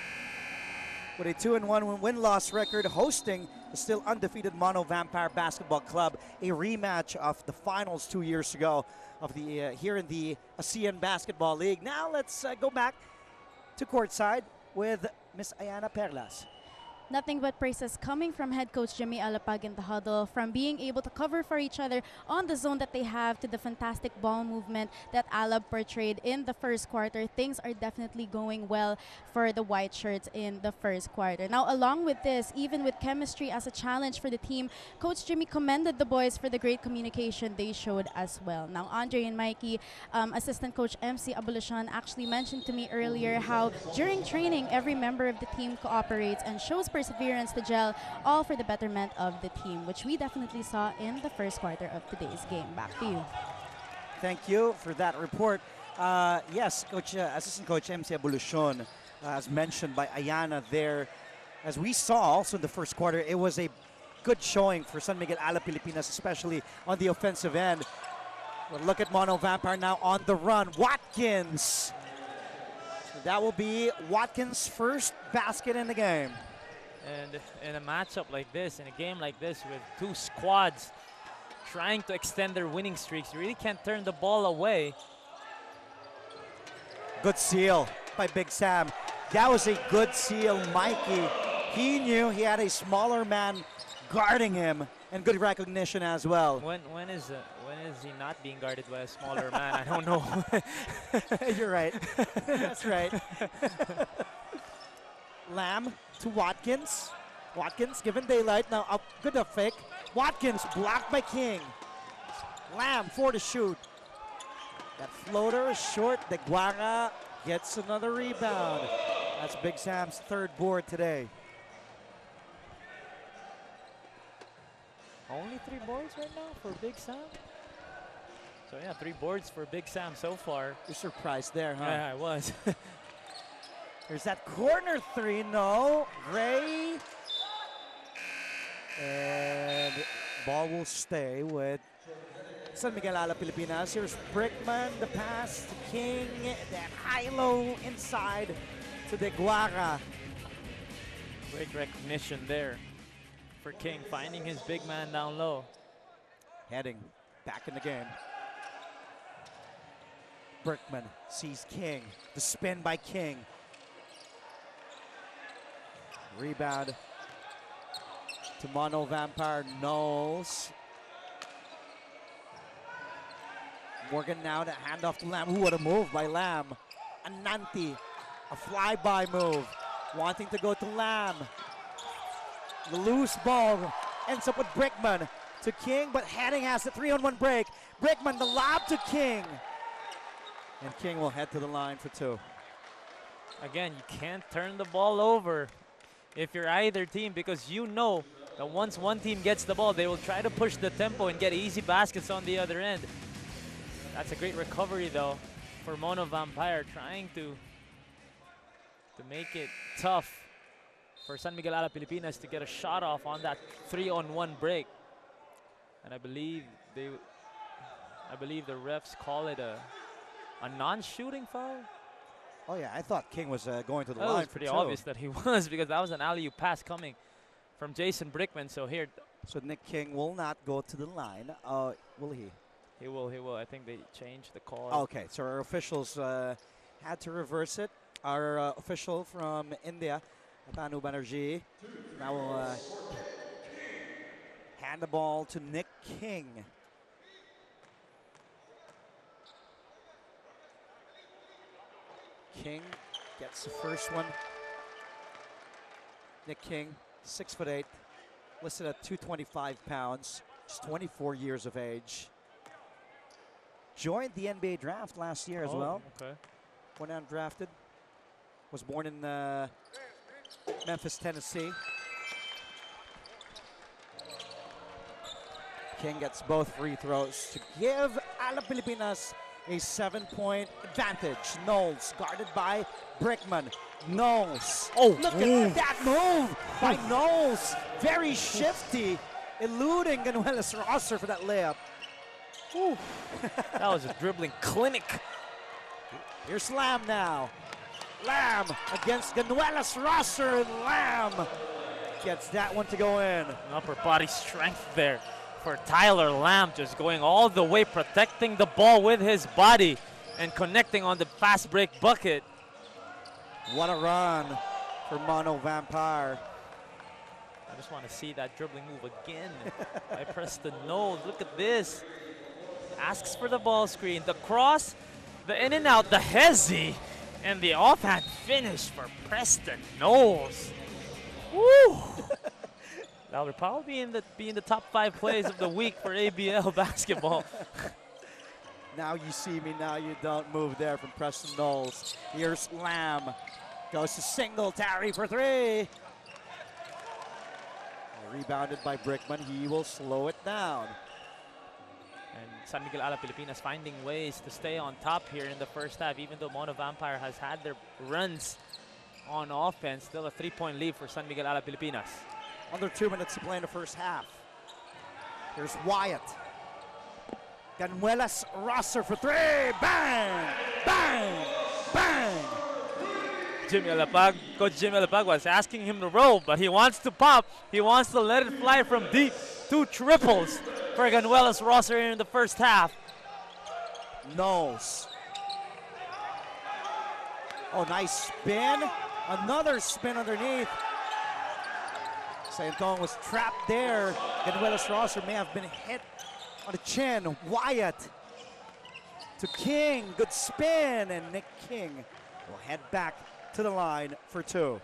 with a 2-1 win-loss record, hosting the still undefeated Mono Vampire Basketball Club, a rematch of the finals 2 years ago of the here in the ASEAN Basketball League. Now let's go back to courtside with Miss Ayana Perlas.
Nothing but praises coming from head coach Jimmy Alapag in the huddle, from being able to cover for each other on the zone that they have to the fantastic ball movement that Alab portrayed in the first quarter. Things are definitely going well for the white shirts in the first quarter. Now, along with this, even with chemistry as a challenge for the team, Coach Jimmy commended the boys for the great communication they showed as well. Now, Andre and Mikey, assistant coach MC Abolition, actually mentioned to me earlier how during training, every member of the team cooperates and shows perseverance to gel, all for the betterment of the team, which we definitely saw in the first quarter of today's game. Back to you.
Thank you for that report. Yes, Coach, Assistant Coach MC Abolucion, as mentioned by Ayana there. As we saw also in the first quarter, it was a good showing for San Miguel Alab Pilipinas, especially on the offensive end. But look at Mono Vampire now on the run. Watkins. That will be Watkins' first basket in the game.
And in a matchup like this, in a game like this, with two squads trying to extend their winning streaks, you really can't turn the ball away.
Good seal by Big Sam. That was a good seal, Mikey. He knew he had a smaller man guarding him, and good recognition as well.
When is he not being guarded by a smaller man? I don't know.
You're right. That's right. Lamb to Watkins. Watkins given daylight. Now up, good up fake. Watkins blocked by King. Lamb for the shoot. That floater is short. De Guara gets another rebound. That's Big Sam's third board today.
Only 3 boards right now for Big Sam? So yeah, 3 boards for Big Sam so far.
You're surprised there, huh?
Yeah, I was.
There's that corner 3, no. Ray. And ball will stay with San Miguel Alab Pilipinas. Here's Brickman, the pass to King, then high-low inside to De Guara.
Great recognition there for King, finding his big man down low.
Heading back in the game. Brickman sees King. The spin by King. Rebound to Mono Vampire. Knowles. Morgan now to hand off to Lamb. Ooh, what a move by Lamb. Ananti, a flyby move. Wanting to go to Lamb. The loose ball ends up with Brickman to King, but Heading has the 3-on-1 break. Brickman, the lob to King. And King will head to the line for 2.
Again, you can't turn the ball over if you're either team, because you know that once one team gets the ball, they will try to push the tempo and get easy baskets on the other end. That's a great recovery though for Mono Vampire, trying to make it tough for San Miguel Alab Pilipinas to get a shot off on that 3-on-1 break. And I believe the refs call it a non-shooting foul.
Oh yeah, I thought King was going to the
That
line
was pretty obvious that he was, because that was an alley-oop pass coming from Jason Brickman. So here,
So Nick King will not go to the line. Will he?
he will. I think they changed the call.
Okay, so our officials had to reverse it. Our official from India, Banu Banerjee, now will hand the ball to Nick King. King gets the first one. Nick King, 6'8", listed at 225 pounds, just 24 years of age. Joined the NBA draft last year as well.
Okay.
Went undrafted. Was born in Memphis, Tennessee. King gets both free throws to give Alab Pilipinas a 7-point advantage. Knowles guarded by Brickman. Knowles. Oh, look at that move by Knowles. Very shifty, eluding Ganuelas Rosser for that layup. Ooh.
That was a dribbling clinic.
Here's Lamb now. Lamb against Ganuelas Rosser, and Lamb gets that one to go in.
Upper body strength there for Tyler Lamb, just going all the way, protecting the ball with his body and connecting on the fast break bucket.
What a run for Mono Vampire.
I just want to see that dribbling move again by Preston Knowles. Look at this. Asks for the ball screen, the cross, the in and out, the hezzy, and the offhand finish for Preston Knowles. Woo! That would probably be in the top 5 plays of the week for ABL basketball.
Now you see me, now you don't move there from Preston Knowles. Here's Lamb. Goes to Singletary for 3. Rebounded by Brickman. He will slow it down.
And San Miguel Alab Pilipinas finding ways to stay on top here in the first half, even though Mono Vampire has had their runs on offense. Still a 3-point lead for San Miguel Alab Pilipinas.
Under 2 minutes to play in the first half. Here's Wyatt. Ganuelas Rosser for 3. Bang! Bang! Bang!
Coach Jimmy Alapag was asking him to roll, but he wants to pop. He wants to let it fly from deep. 2 triples for Ganuelas Rosser in the first half.
Knowles. Oh, nice spin. Another spin underneath. Saintong was trapped there. Ganuelas Rosser may have been hit on the chin. Wyatt to King. Good spin. And Nick King will head back to the line for 2.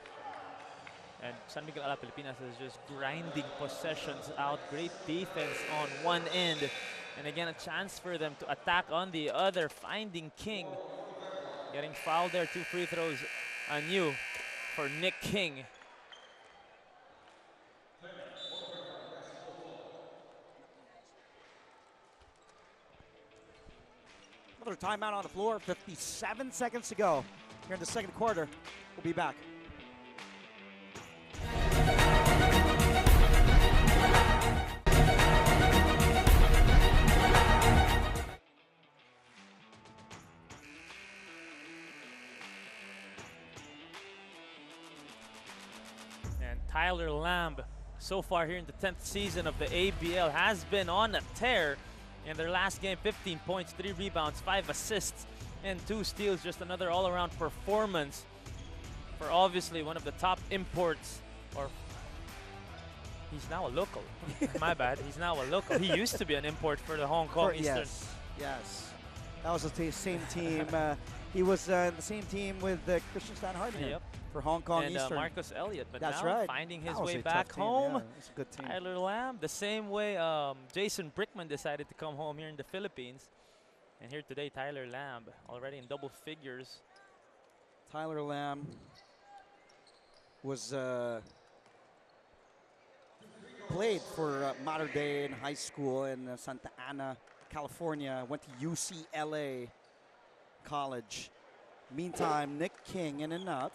And San Miguel Alab Pilipinas is just grinding possessions out. Great defense on one end. And again, a chance for them to attack on the other. Finding King. Getting fouled there. 2 free throws anew for Nick King.
Another timeout on the floor. 57 seconds to go here in the second quarter. We'll be back.
Tyler Lamb, so far here in the 10th season of the ABL, has been on a tear. In their last game, 15 points, 3 rebounds, 5 assists, and 2 steals. Just another all-around performance for obviously one of the top imports. Or he's now a local. My bad. He's now a local. He used to be an import for the Hong Kong Eastern.
Yes. That was the same team. He was the same team with Christian Stanhardt for Hong Kong
and
Eastern.
Marcus Elliott, but
That's
now
right.
finding his
That was
way
a
back
tough team,
home.
yeah. It's a good team.
Tyler Lamb, the same way Jason Brickman decided to come home here in the Philippines. And here today, Tyler Lamb, already in double figures.
Tyler Lamb was played for Mater Dei in high school in Santa Ana, California. Went to UCLA College. Meantime, Nick King in and out.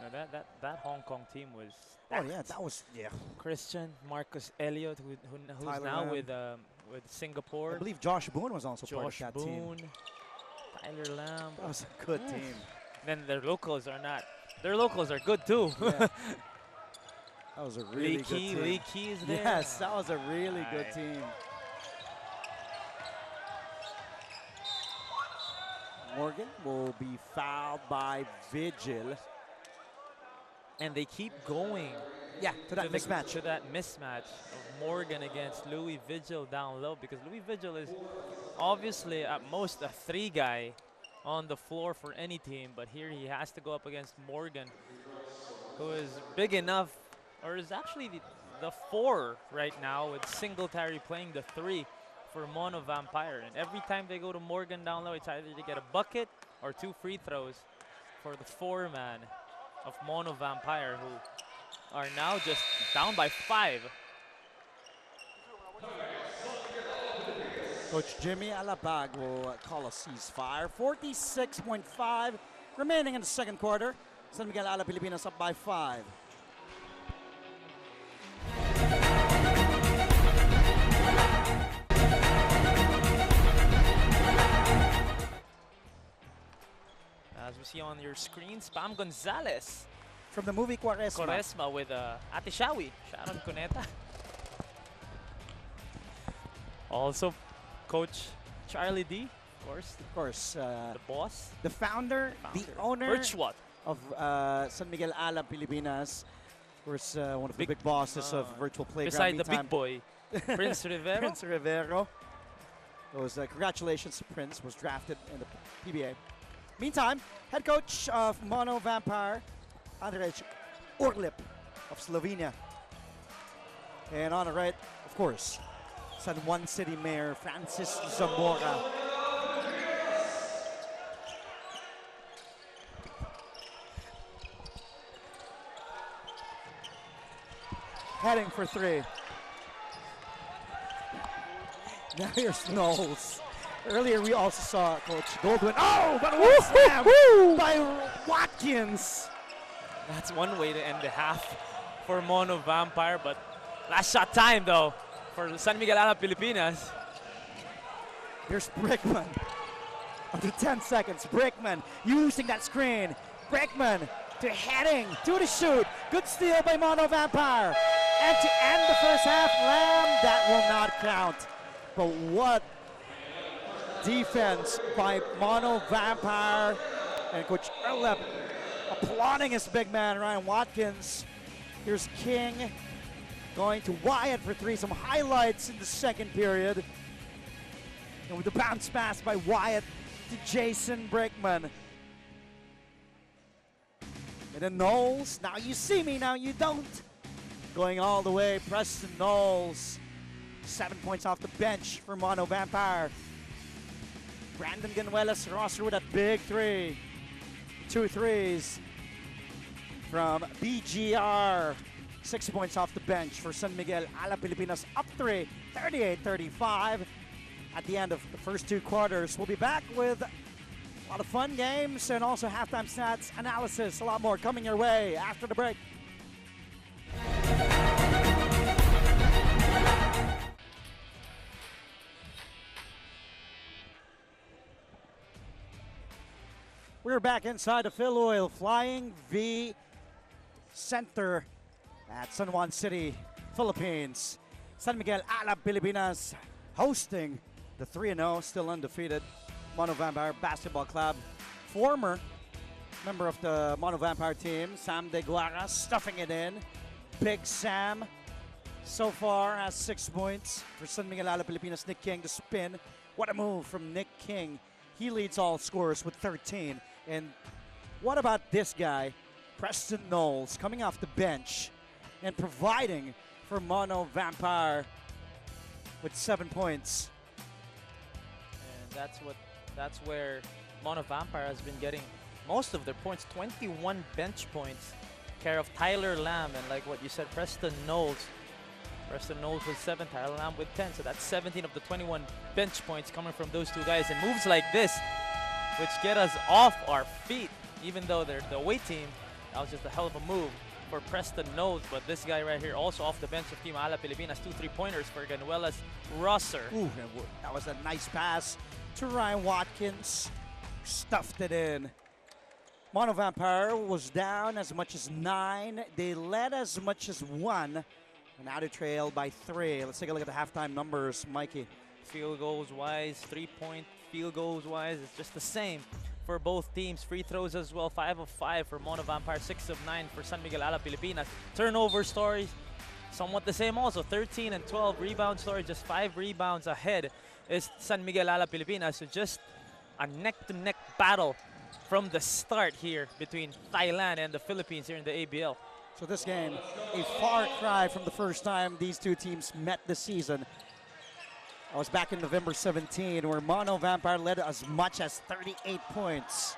Now that Hong Kong team was.
Oh yeah, that was
Christian, Marcus Elliott, who's
Tyler
now
Lamb.
with Singapore.
I believe Josh Boone was also part of
Josh
that
Boone,
team.
Tyler Lamb.
That was a good team.
Then their locals are not. Their locals are good too.
Yeah. That was a really good team.
Lee Key is there.
Yes, that was a really good team. Morgan will be fouled by Vigil.
And they keep going.
Yeah, to that mismatch.
To that mismatch of Morgan against Louie Vigil down low, because Louie Vigil is obviously at most a 3 guy on the floor for any team, but here he has to go up against Morgan, who is big enough, or is actually the 4 right now, with Singletary playing the 3 for Mono Vampire. And every time they go to Morgan down low, it's either to get a bucket or 2 free throws for the 4-man of Mono Vampire, who are now just down by 5.
Coach Jimmy Alabag will call a ceasefire. 46.5 remaining in the second quarter. San Miguel Alab Pilipinas up by 5.
As we see on your screen, Spam Gonzalez
From the movie Quaresma.
with Ate Shawi, Sharon Cuneta. Also, Coach Charlie D, of course, the boss,
the founder, the owner
Virtual
of San Miguel Alab Pilipinas. Of course, one of the big bosses of Virtual Playground.
Beside the big boy, Prince Rivero.
Prince Rivero. Congratulations to Prince, was drafted in the PBA. Meantime, head coach of Mono Vampire, Andrej Orlip of Slovenia. And on the right, of course, San Juan City Mayor Francis Zamora. Heading for 3. Now here's Knowles. Earlier we also saw Coach Goldwyn. Oh, but what slam by Watkins.
That's one way to end the half for Mono Vampire, but last shot time though for San Miguel Alab Pilipinas.
Here's Brickman. Under 10 seconds, Brickman using that screen. Brickman to heading to the shoot. Good steal by Mono Vampire. And to end the first half, Lamb, that will not count. But what defense by Mono Vampire, and Coach Erlep applauding his big man, Ryan Watkins. Here's King going to Wyatt for 3. Some highlights in the second period. And with the bounce pass by Wyatt to Jason Brickman. And then Knowles, now you see me, now you don't. Going all the way, Preston Knowles. 7 points off the bench for Mono Vampire. Brandon Ganuelas roster with a big 3. 2 threes from BGR. 6 points off the bench for San Miguel Alab Pilipinas. Up 3, 38-35 at the end of the first 2 quarters. We'll be back with a lot of fun games and also halftime stats analysis. A lot more coming your way after the break. We're back inside the Filoil Flying V Center at San Juan City, Philippines. San Miguel Alab Pilipinas hosting the 3-0, still undefeated Mono Vampire Basketball Club. Former member of the Mono Vampire team, Sam De Guara, stuffing it in. Big Sam so far has 6 points for San Miguel Alab Pilipinas. Nick King to spin. What a move from Nick King. He leads all scorers with 13. And what about this guy, Preston Knowles, coming off the bench and providing for Mono Vampire with 7 points.
And that's where Mono Vampire has been getting most of their points. 21 bench points, care of Tyler Lamb, and like what you said, Preston Knowles. Preston Knowles with 7, Tyler Lamb with 10. So that's 17 of the 21 bench points coming from those two guys. And moves like this, which get us off our feet, even though they're the away team. That was just a hell of a move for Preston Knowles. But this guy right here, also off the bench of Team Alab Pilipinas, 2 3-pointers for Ganuelas Rosser.
Ooh, that was a nice pass to Ryan Watkins. Stuffed it in. Mono Vampire was down as much as 9. They led as much as 1. And now they trail by 3. Let's take a look at the halftime numbers, Mikey.
Field goals wise, 3-point field goals wise, it's just the same for both teams. Free throws as well, 5 of 5 for Mono Vampire, 6 of 9 for San Miguel Alab Pilipinas. Turnover story, somewhat the same also, 13 and 12. Rebound story, just 5 rebounds ahead is San Miguel Alab Pilipinas. So just a neck-to-neck battle from the start here between Thailand and the Philippines here in the ABL.
So this game, a far cry from the first time these two teams met this season. I was back in November 17, where Mono Vampire led as much as 38 points.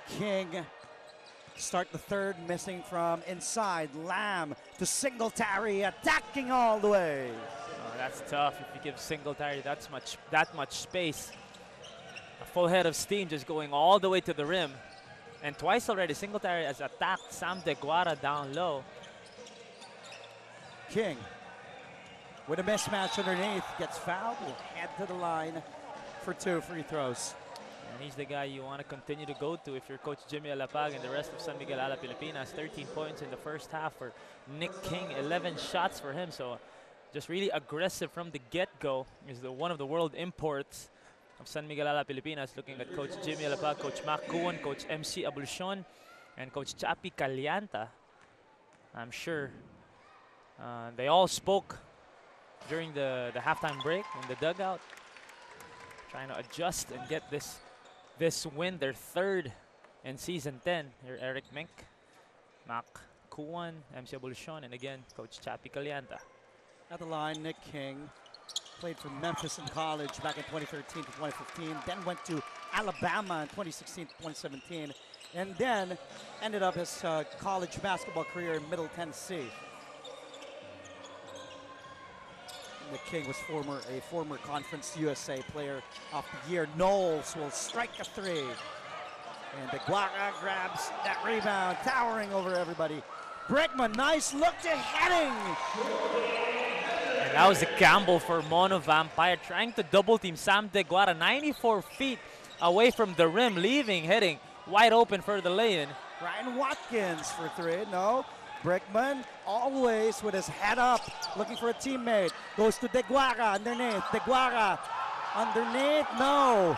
King start the third, missing from inside. Lamb to Singletary, attacking all the way.
Oh, that's tough if you give Singletary that much space. A full head of steam just going all the way to the rim. And twice already, Singletary has attacked Sam De Guara down low.
King with a mismatch underneath, gets fouled, will head to the line for 2 free throws.
And he's the guy you want to continue to go to if you're Coach Jimmy Alapag and the rest of San Miguel Alab Pilipinas. 13 points in the first half for Nick King, 11 shots for him. So just really aggressive from the get-go. He's one of the world imports of San Miguel Alab Pilipinas. Looking at Coach Jimmy Alapag, Coach Mac Kuan, Coach MC Abulcion, and Coach Chapi Calianta. I'm sure they all spoke during the halftime break in the dugout, trying to adjust and get this win, their 3rd in season 10. Here, Eric Mink, Mac Kuan, MC Abulcion, and again, Coach Chapi Calianta.
At the line, Nick King played for Memphis in college back in 2013 to 2015, then went to Alabama in 2016 to 2017, and then ended up his college basketball career in Middle Tennessee. Nick King was a former Conference USA Player of the Year. Knowles will strike a 3. And De Guara grabs that rebound, towering over everybody. Brickman, nice look to heading.
And that was a gamble for Mono Vampire, trying to double team Sam De Guara, 94 feet away from the rim, heading wide open for the lay-in.
Ryan Watkins for 3, no. Brickman always with his head up, looking for a teammate. Goes to De Guara underneath. De Guara underneath, no.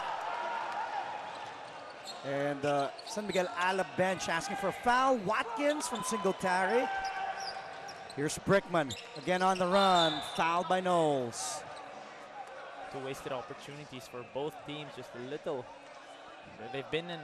And San Miguel Alab bench asking for a foul. Watkins from Singletary. Here's Brickman again on the run, fouled by Knowles.
2 wasted opportunities for both teams, just a little. They've been in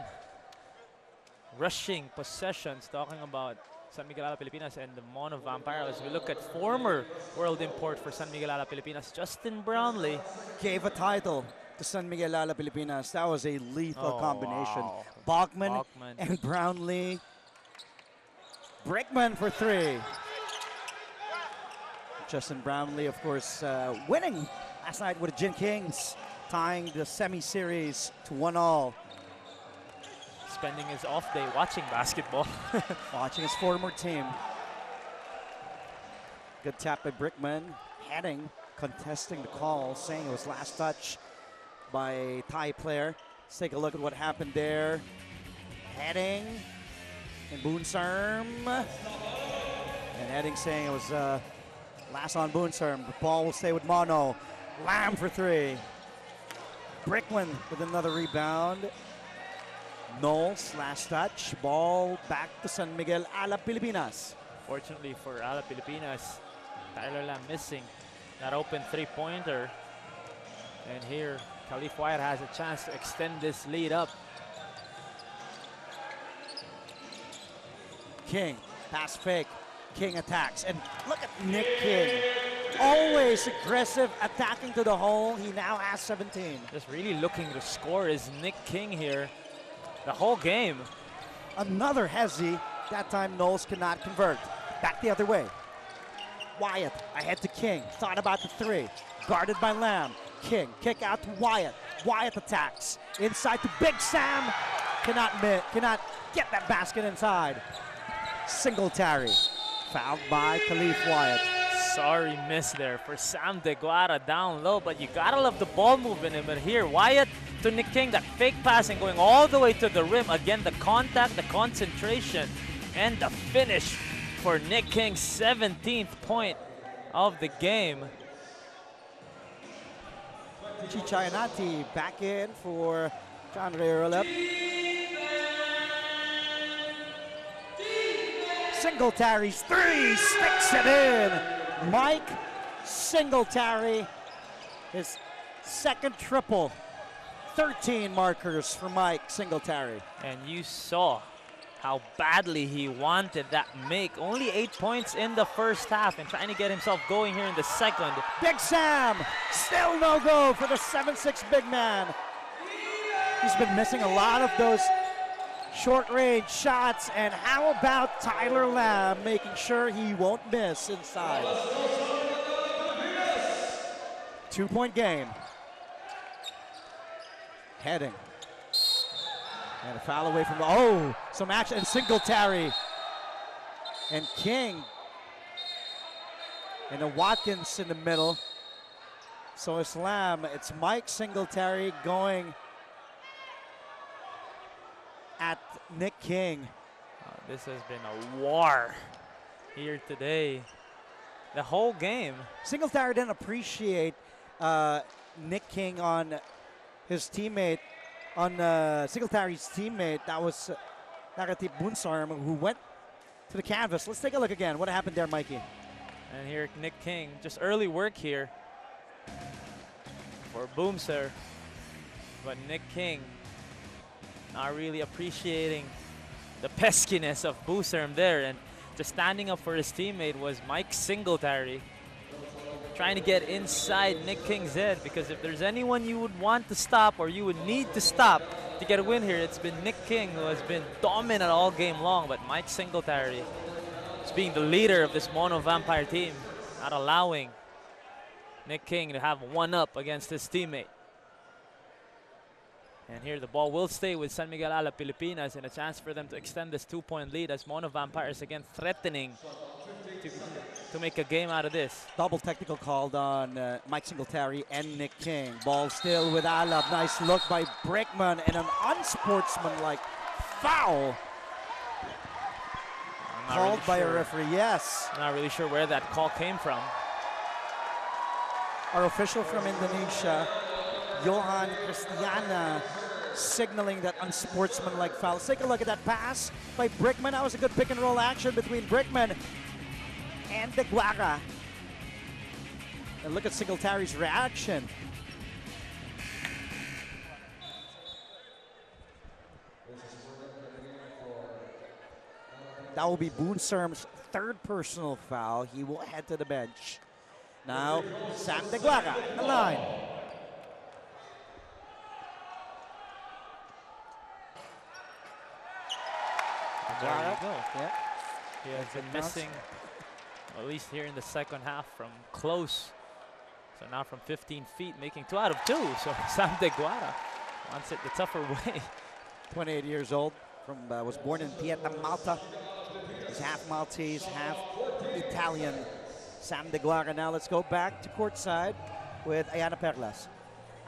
rushing possessions, talking about San Miguel Alab Pilipinas and the Mono Vampire. As we look at former world import for San Miguel Alab Pilipinas, Justin Brownlee.
Gave a title to San Miguel Alab Pilipinas. That was a lethal combination.
Wow.
Bachman and Brownlee. Brickman for 3. Justin Brownlee, of course, winning last night with the Gin Kings, tying the semi-series to 1-1.
Spending his off day watching basketball.
Watching his former team. Good tap by Brickman. Heading, contesting the call, saying it was last touch by a Thai player. Let's take a look at what happened there. Heading in Boonserm. And Heading saying it was last on Boonserm. The ball will stay with Mono. Lamb for three. Brickman with another rebound. Knowles, last touch. Ball back to San Miguel Alab Pilipinas.
Fortunately for Alab Pilipinas, Tyler Lam missing that open three-pointer. And here, Khalif Wyatt has a chance to extend this lead up.
King, pass fake. King attacks. And look at Nick King. Always aggressive, attacking to the hole. He now has 17.
Just really looking to score is Nick King here. The whole game.
Another hezzy. That time Knowles cannot convert. Back the other way. Wyatt ahead to King. Thought about the three. Guarded by Lamb. King, kick out to Wyatt. Wyatt attacks. Inside to Big Sam. Cannot get that basket inside. Singletary. Fouled by Khalif Wyatt.
Sorry miss there for Sam DeGuara down low, but you gotta love the ball movement in it here. Wyatt to Nick King, that fake passing going all the way to the rim. Again, the contact, the concentration, and the finish for Nick King's 17th point of the game.
Chichayanati back in for John Rayerolep. Singletary's three, sticks it in. Mike Singletary, his second triple. 13 markers for Mike Singletary.
And you saw how badly he wanted that make. Only 8 points in the first half and trying to get himself going here in the second.
Big Sam, still no go for the 7'6" big man. He's been missing a lot of those short-range shots, and how about Tyler Lamb making sure he won't miss inside? 2-point game. Heading. And a foul away from some action, and Singletary. And King. And then Watkins in the middle. So it's Lamb, it's Mike Singletary going at Nick King.
This has been a war here today. The whole game.
Singletary didn't appreciate Nick King on his teammate, on Singletary's teammate. That was Nagatip Boonsarm, who went to the canvas. Let's take a look again. What happened there, Mikey?
And here, Nick King, just early work here for Boomser. But Nick King not really appreciating the peskiness of Boomser there, and just standing up for his teammate was Mike Singletary, trying to get inside Nick King's head, because if there's anyone you would want to stop or you would need to stop to get a win here, it's been Nick King, who has been dominant all game long. But Mike Singletary is being the leader of this Mono Vampire team, not allowing Nick King to have one up against his teammate. And here the ball will stay with San Miguel Alab Pilipinas, and a chance for them to extend this 2-point lead as Mono Vampires again threatening to make a game out of this.
Double technical called on Mike Singletary and Nick King. Ball still with Alab. Nice look by Brickman, and an unsportsmanlike foul called by a referee. Yes.
I'm not really sure where that call came from.
Our official from Indonesia, Johan Cristiana, signaling that unsportsmanlike foul. Let's take a look at that pass by Brickman. That was a good pick and roll action between Brickman and DeGuara. And look at Singletary's reaction. That will be Boonserm's third personal foul. He will head to the bench. Now, Sam DeGuara in the line.
There you go.
Yeah.
He has been missing, at least here in the second half, from close. So now from 15 feet, making 2 out of 2. So Sam DeGuara wants it the tougher way.
28 years old, was born in Pieta, Malta. He's half Maltese, half Italian. Sam DeGuara. Now let's go back to courtside with Ayana Perlas.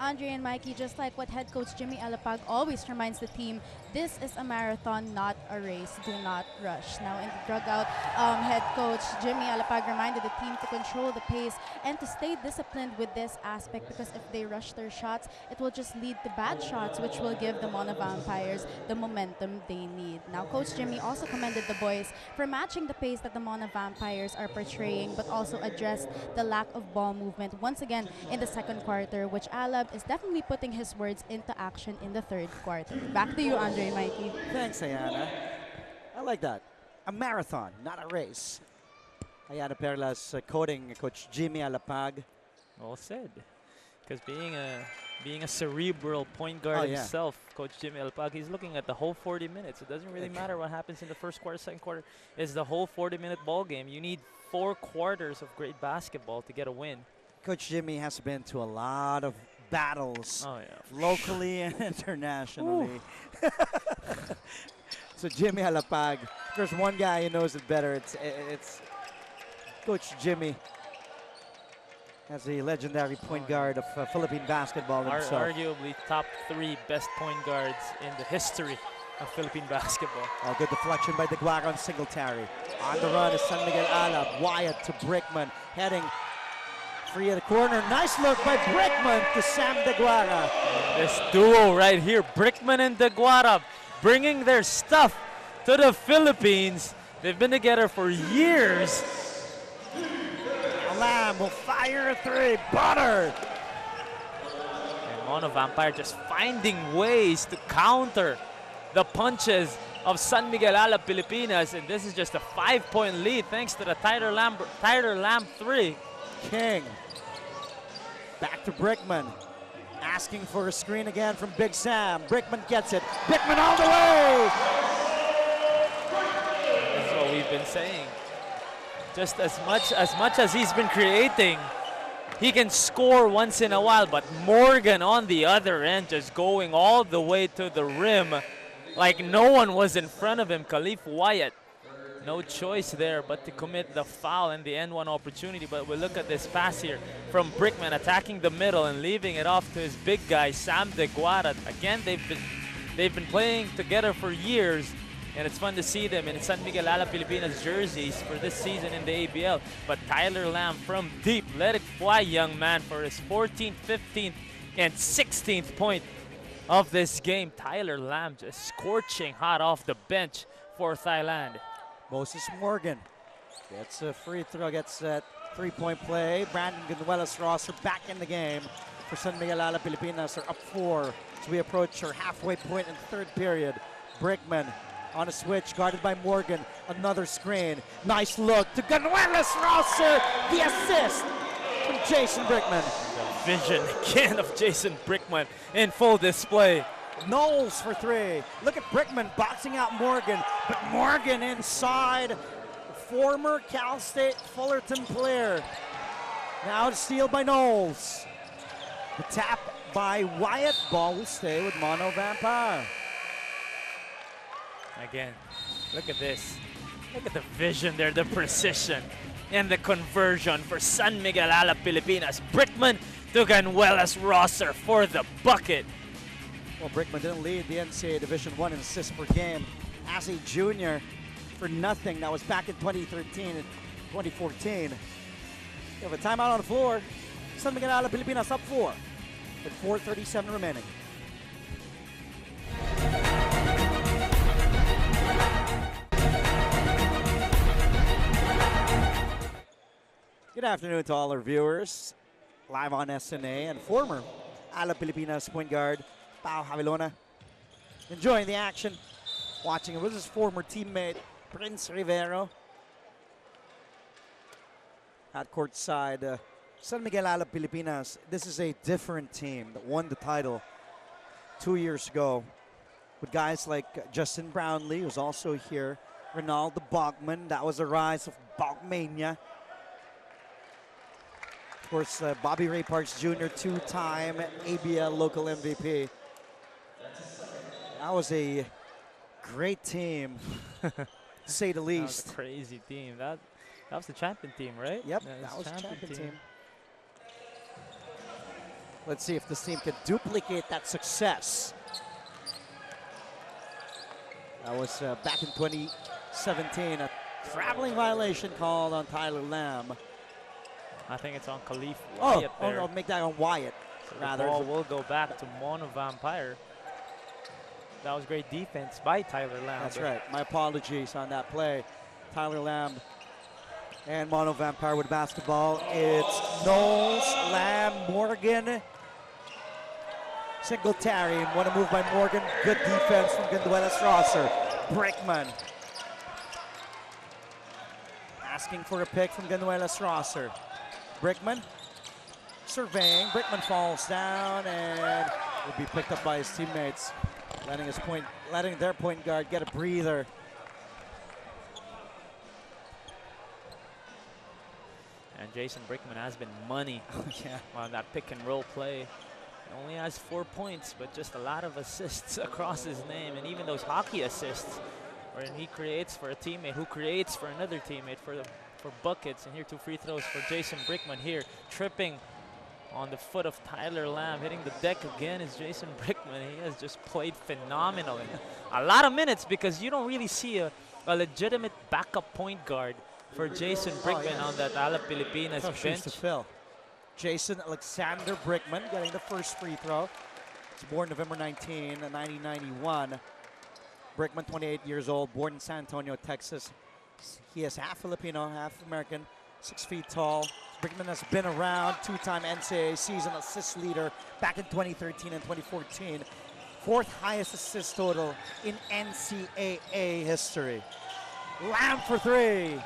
Andre and Mikey, just like what head coach Jimmy Alapag always reminds the team, this is a marathon, not a race. Do not rush. Now, in the dugout, head coach Jimmy Alapag reminded the team to control the pace and to stay disciplined with this aspect, because if they rush their shots, it will just lead to bad shots, which will give the Mono Vampires the momentum they need. Now, Coach Jimmy also commended the boys for matching the pace that the Mono Vampires are portraying, but also addressed the lack of ball movement once again in the second quarter, which Alab is definitely putting his words into action in the third quarter. Back to you, Andre and Mikey.
Thanks, Ayana. I like that. A marathon, not a race. Ayana Perlas quoting Coach Jimmy Alapag.
Well said. Because being a cerebral point guard himself, Coach Jimmy Alapag, he's looking at the whole 40 minutes. It doesn't really matter what happens in the first quarter, second quarter. It's the whole 40-minute ball game. You need 4 quarters of great basketball to get a win.
Coach Jimmy has been to a lot of battles, locally and internationally. So Jimmy Alapag, if there's one guy who knows it better, it's Coach Jimmy, as a legendary point guard of Philippine basketball himself.
Arguably top 3 best point guards in the history of Philippine basketball.
Oh, good deflection by Deguara on Singletary. On the run is San Miguel Alab. Wyatt to Brickman, heading free at the corner. Nice look by Brickman to Sam Deguara.
This duo right here, Brickman and Deguara, bringing their stuff to the Philippines. They've been together for years.
Lamb will fire a 3. Butter.
And Mono Vampire just finding ways to counter the punches of San Miguel Alab Pilipinas. And this is just a 5-point lead thanks to the Tyler Lamb 3.
King. Back to Brickman. Asking for a screen again from Big Sam. Brickman gets it. Brickman all the way.
This is what we've been saying. Just as much as he's been creating, he can score once in a while, but Morgan on the other end just going all the way to the rim like no one was in front of him. Khalif Wyatt, no choice there but to commit the foul and the N1 opportunity. But we look at this pass here from Brickman attacking the middle and leaving it off to his big guy, Sam Deguara. Again, they've been playing together for years, and it's fun to see them in San Miguel Alab Pilipinas jerseys for this season in the ABL. But Tyler Lamb from deep, let it fly, young man, for his 14th, 15th, and 16th point of this game. Tyler Lamb just scorching hot off the bench for Thailand.
Moses Morgan gets a free throw, gets that 3-point play. Brandon Ganuelas Rosser back in the game for San Miguel Alab Pilipinas. Are up 4 as we approach our halfway point in the third period. Brickman on a switch, guarded by Morgan. Another screen. Nice look to Ganuelas Rosser. The assist from Jason Brickman.
The vision again of Jason Brickman in full display.
Knowles for 3. Look at Brickman boxing out Morgan, but Morgan inside. Former Cal State Fullerton player. Now to steal by Knowles. The tap by Wyatt. Ball will stay with Mono Vampire.
Again, look at this. Look at the vision there, the precision, and the conversion for San Miguel Alab Pilipinas. Brickman to Ganuelas Rosser for the bucket.
Well, Brickman didn't lead the NCAA Division I in assists per game as a junior for nothing. That was back in 2013 and 2014. We have a timeout on the floor. San Miguel Alab Pilipinas up 4 with 4:37 remaining. Good afternoon to all our viewers, live on SNA, and former Alab Pilipinas point guard Pao Javilona. Enjoying the action, watching it with his former teammate Prince Rivero. At court side, San Miguel Alab Pilipinas. This is a different team that won the title 2 years ago with guys like Justin Brownlee, who's also here, Ronaldo Bogman. That was the rise of Bogmania. Of course, Bobby Ray Parks Jr., 2-time ABL local MVP. That was a great team, to say the least.
That was a crazy team. That was the champion team, right?
Yep, that was the champion team. Let's see if this team can duplicate that success. That was back in 2017, a traveling violation called on Tyler Lamb.
I think it's on Khalif Wyatt there.
I'll make that on Wyatt.
So
rather.
the ball will go back to Mono Vampire. That was great defense by Tyler Lamb.
That's right. My apologies on that play. Tyler Lamb and Mono Vampire with basketball. It's Knowles, Lamb, Morgan, Singletary. What a move by Morgan. Good defense from Ganduelas Rosser. Brickman. Asking for a pick from Ganduelas Rosser. Brickman surveying. Brickman falls down and will be picked up by his teammates. Letting their point guard get a breather.
And Jason Brickman has been money on that pick and roll play. He only has 4 points, but just a lot of assists across his name, and even those hockey assists, where he creates for a teammate who creates for another teammate for buckets. And here 2 free throws for Jason Brickman here, tripping on the foot of Tyler Lamb. Hitting the deck again is Jason Brickman. He has just played phenomenal. And a lot of minutes, because you don't really see a legitimate backup point guard for Jason Brickman on that Alab Pilipinas bench.
To fill. Jason Alexander Brickman getting the first free throw. He's born November 19, 1991. Brickman, 28 years old, born in San Antonio, Texas. He is half Filipino, half American, 6 feet tall. Brickman has been around, 2-time NCAA season assist leader back in 2013 and 2014. 4th highest assist total in NCAA history. Lamb for 3.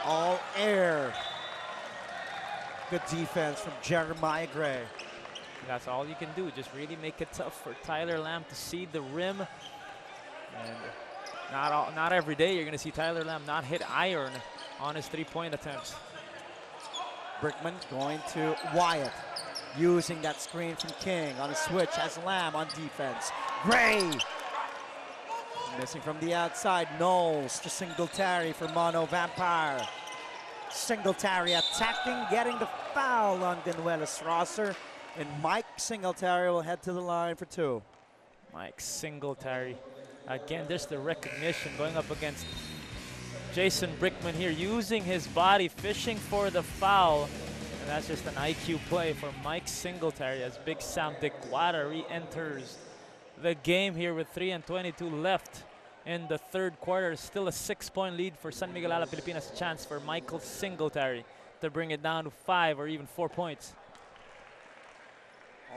All air. Good defense from Jeremiah Gray.
That's all you can do. Just really make it tough for Tyler Lamb to see the rim. And not every day you're going to see Tyler Lamb not hit iron on his 3-point attempts.
Brickman going to Wyatt, using that screen from King on a switch. Has Lamb on defense. Gray missing from the outside. Knowles to Singletary for Mono Vampire. Singletary attacking, getting the foul on Ganduelas Rosser. And Mike Singletary will head to the line for 2.
Mike Singletary. Again, there's the recognition going up against Jason Brickman here, using his body, fishing for the foul. And that's just an IQ play for Mike Singletary as Big Sam DeGuara re-enters the game here with 3:22 left in the 3rd quarter. Still a 6-point lead for San Miguel Alab Pilipinas. Chance for Michael Singletary to bring it down to 5 or even 4 points.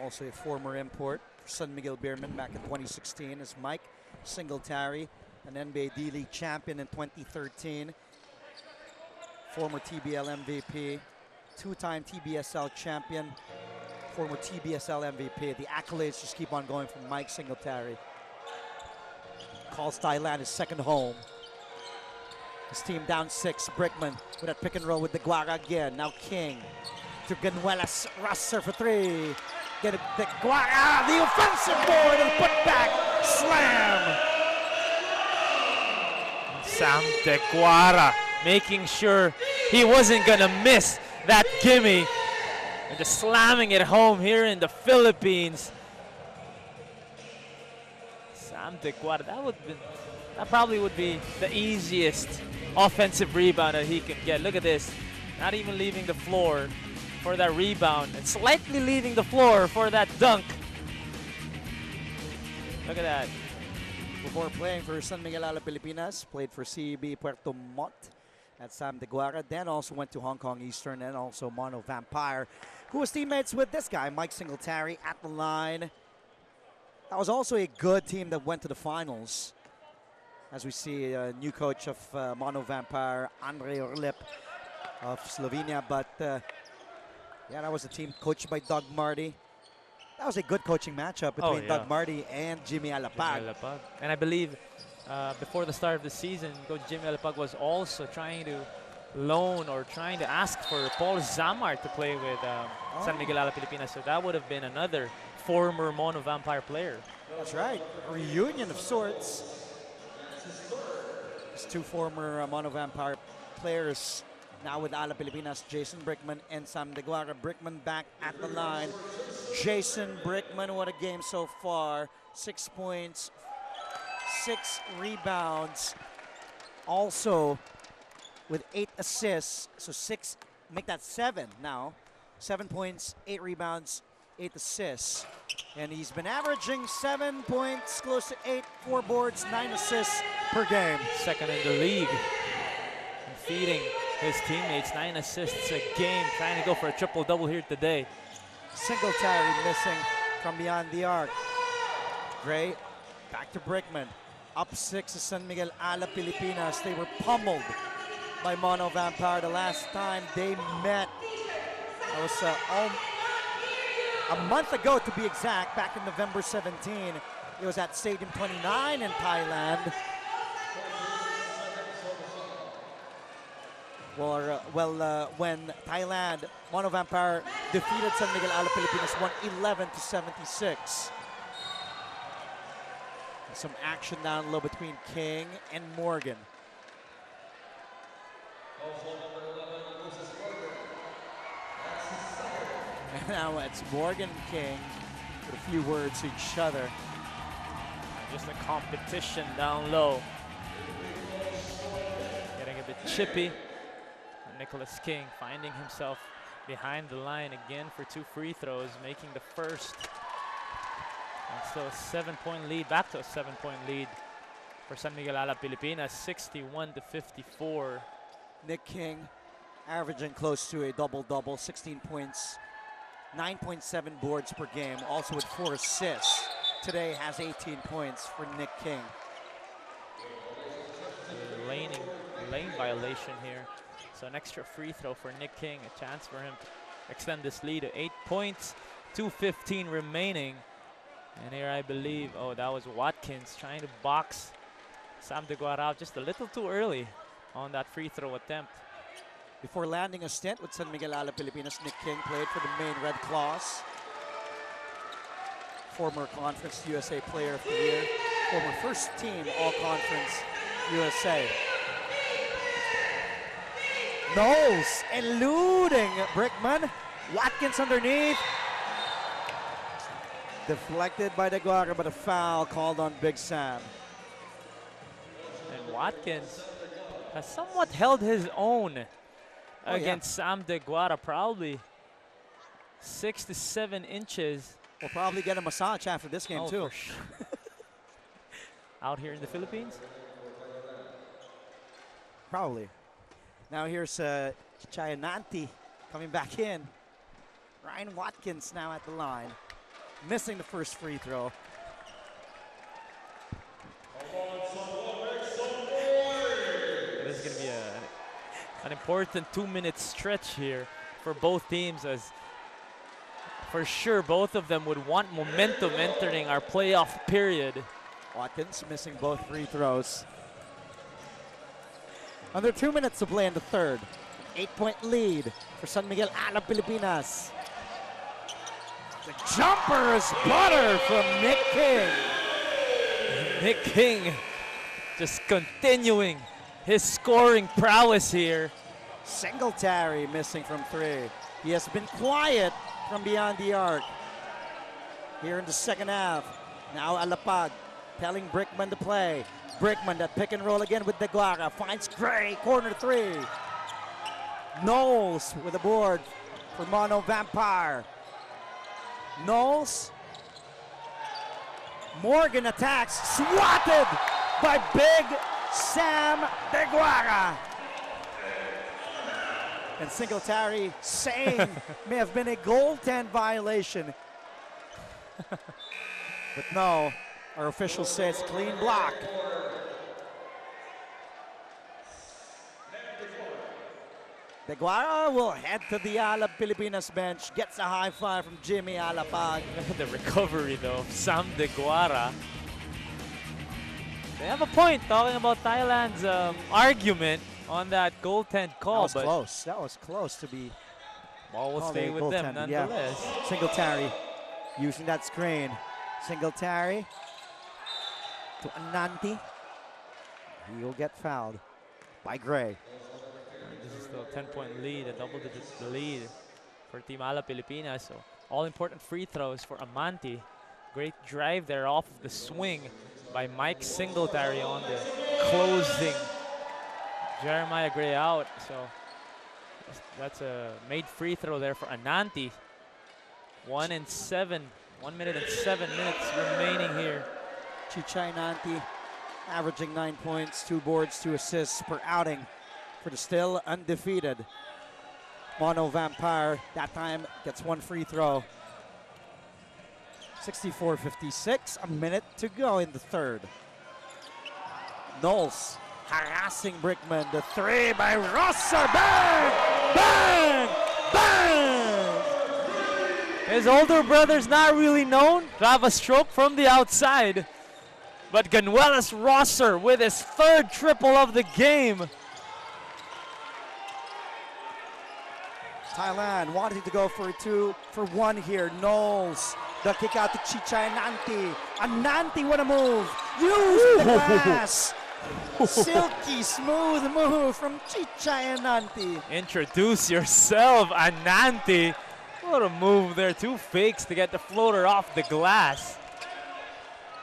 Also a former import for San Miguel Beermen back in 2016 is Mike Singletary, an NBA D-League champion in 2013. Former TBL MVP, 2-time TBSL champion, former TBSL MVP. The accolades just keep on going from Mike Singletary. Calls Thailand his second home. His team down 6. Brickman with that pick and roll with DeGuara again. Now King to Ganduelas Rosser for 3. Get it, DeGuara, the offensive board and putback slam.
Sam DeGuara making sure he wasn't gonna miss that gimme, and just slamming it home here in the Philippines. Sam DeGuara, that probably would be the easiest offensive rebound that he can get. Look at this, not even leaving the floor for that rebound, and slightly leaving the floor for that dunk. Look at that.
Before playing for San Miguel Alab Pilipinas, played for CEB Puerto Montt at Sam DeGuara, then also went to Hong Kong Eastern and also Mono Vampire, who was teammates with this guy, Mike Singletary, at the line. That was also a good team that went to the finals. As we see a new coach of Mono Vampire, Andre Orlip of Slovenia, but yeah, that was a team coached by Doug Marty. That was a good coaching matchup between Doug Marty and Jimmy Alapag.
And I believe before the start of the season, Coach Jimmy Alapag was also trying to loan or trying to ask for Paul Zamar to play with San Miguel Alab Pilipinas. So that would have been another former Mono Vampire player.
That's right, a reunion of sorts. These 2 former Mono Vampire players Now with Alab Pilipinas, Jason Brickman and Sam Deguara. Brickman back at the line. Jason Brickman, what a game so far. 6 points, 6 rebounds. Also with 8 assists, so 6, make that 7 now. 7 points, 8 rebounds, 8 assists. And he's been averaging 7 points, close to 8, 4 boards, 9 assists per game.
Second in the league. And feeding his teammates 9 assists a game, trying to go for a triple-double here today.
Singletary missing from beyond the arc. Gray, back to Brickman. Up 6 to San Miguel Alab Pilipinas. They were pummeled by Mono Vampire the last time they met. That was a month ago to be exact, back in November 17. It was at Stadium 29 in Thailand. When Thailand, Mono Vampire defeated San Miguel Alab Pilipinas 111-76. Some action down low between King and Morgan. And now it's Morgan and King with a few words to each other.
Just a competition down low. Getting a bit chippy. And Nicholas King finding himself behind the line again for 2 free throws, making the first. And still a 7-point lead, back to a 7-point lead for San Miguel Alab Pilipinas, 61-54.
Nick King averaging close to a double-double, 16 points, 9.7 boards per game, also with 4 assists. Today has 18 points for Nick King. Lane violation here. So an extra free throw for Nick King, a chance for him to extend this lead to 8 points, 2:15 remaining. And here I believe, oh, that was Watkins trying to box Sam Deguara out just a little too early on that free throw attempt. Before landing a stint with San Miguel Alab Pilipinas, Nick King played for the Maine Red Claws. Former Conference USA Player of the Year. Former first team All-Conference USA. Knowles eluding Brickman. Watkins underneath. Deflected by Deguara, but a foul called on Big Sam.
And Watkins has somewhat held his own against Sam Deguara, probably 6 to 7 inches.
We'll probably get a massage after this game too.
For sure. Out here in the Philippines?
Probably. Now here's Chayananti coming back in. Ryan Watkins now at the line. Missing the first free throw.
This is going to be an important 2-minute stretch here for both teams, as for sure both of them would want momentum entering our playoff period.
Watkins missing both free throws. Under 2 minutes to play in the third. 8-point lead for San Miguel Alab Pilipinas. The jumper is butter from Nick King.
Nick King just continuing his scoring prowess here.
Singletary missing from 3. He has been quiet from beyond the arc. Here in the second half. Now Alapag telling Brickman to play. Brickman, that pick and roll again with Deguara. Finds Gray, corner 3. Knowles with a board for Mono Vampire. Knowles. Morgan attacks, swatted by Big Sam Deguara. And Singletary saying may have been a goaltend violation. But no, our officials say it's a clean block. Deguara will head to the Alab Pilipinas bench, gets a high five from Jimmy Alapag.
The recovery though of Sam Deguara. They have a point talking about Thailand's argument on that goaltend call.
That was close. That was close to be.
Ball will stay with them nonetheless.
Yeah. Singletary using that screen. Singletary to Ananti. He will get fouled by Gray.
This is Still a 10-point lead, a double-digit lead for Team Alab Pilipinas. So all important free throws for Amanti. Great drive there off of the swing by Mike Singletary on the closing Jeremiah Gray out. So that's a made free throw there for Ananti. 1 minute and 7 minutes remaining here.
Chichay Ananti averaging 9 points, 2 boards, 2 assists per outing for the still undefeated Mono Vampire. That time gets 1 free throw. 64-56, a minute to go in the third. Knowles harassing Brickman. The 3 by Rosser. Bang! Bang! Bang!
His older brother's not really known to have a stroke from the outside. But Ganuelas Rosser with his 3rd triple of the game.
Thailand wanting to go for 2 for 1 here. Knowles, the kick out to Chichay Ananti. Ananti, what a move! Use the glass! Silky smooth move from Chichay Ananti.
Introduce yourself, Ananti. What a move there. 2 fakes to get the floater off the glass.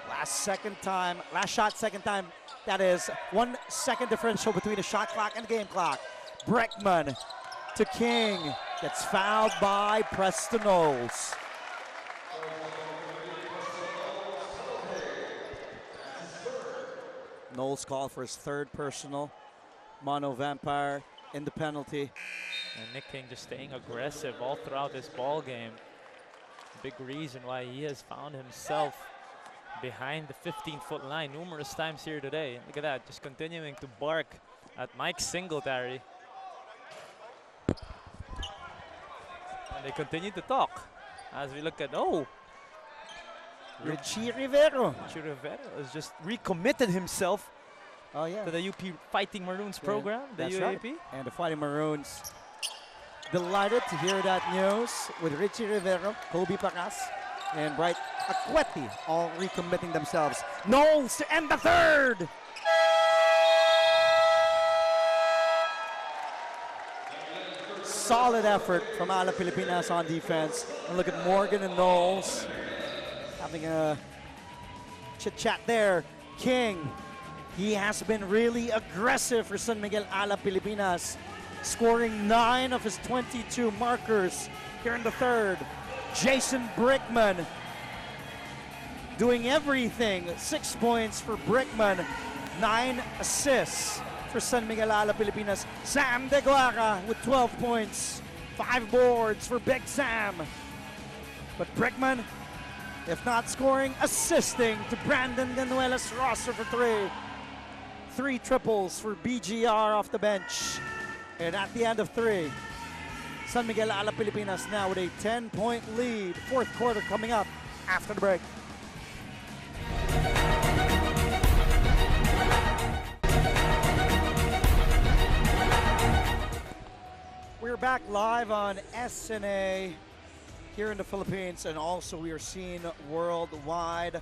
Last shot, second time. That is 1 second differential between the shot clock and the game clock. Brickman to King. Gets fouled by Preston Knowles. Knowles called for his 3rd personal. Mono Vampire in the penalty.
And Nick King just staying aggressive all throughout this ball game. Big reason why he has found himself behind the 15-foot line numerous times here today. Look at that, just continuing to bark at Mike Singletary. And they continue to talk as we look at,
Richie Rivero.
Richie Rivero has just recommitted himself to the UP Fighting Maroons program, the
That's
UAP.
Right. And the Fighting Maroons delighted to hear that news with Richie Rivero, Kobe Pacas, and Bright Aqueti all recommitting themselves. Knowles to end the 3rd. Solid effort from Alab Pilipinas on defense. And look at Morgan and Knowles having a chit-chat there. King, he has been really aggressive for San Miguel Alab Pilipinas, scoring 9 of his 22 markers here in the 3rd. Jason Brickman doing everything. 6 points for Brickman, 9 assists for San Miguel Alab Pilipinas. Sam De Guara with 12 points, 5 boards for Big Sam. But Brickman, if not scoring, assisting to Brandon Ganuelas Rosser for 3. 3 triples for BGR off the bench. And at the end of 3, San Miguel Alab Pilipinas now with a 10-point lead. 4th quarter coming up after the break. We're back live on SNA here in the Philippines, and also we are seen worldwide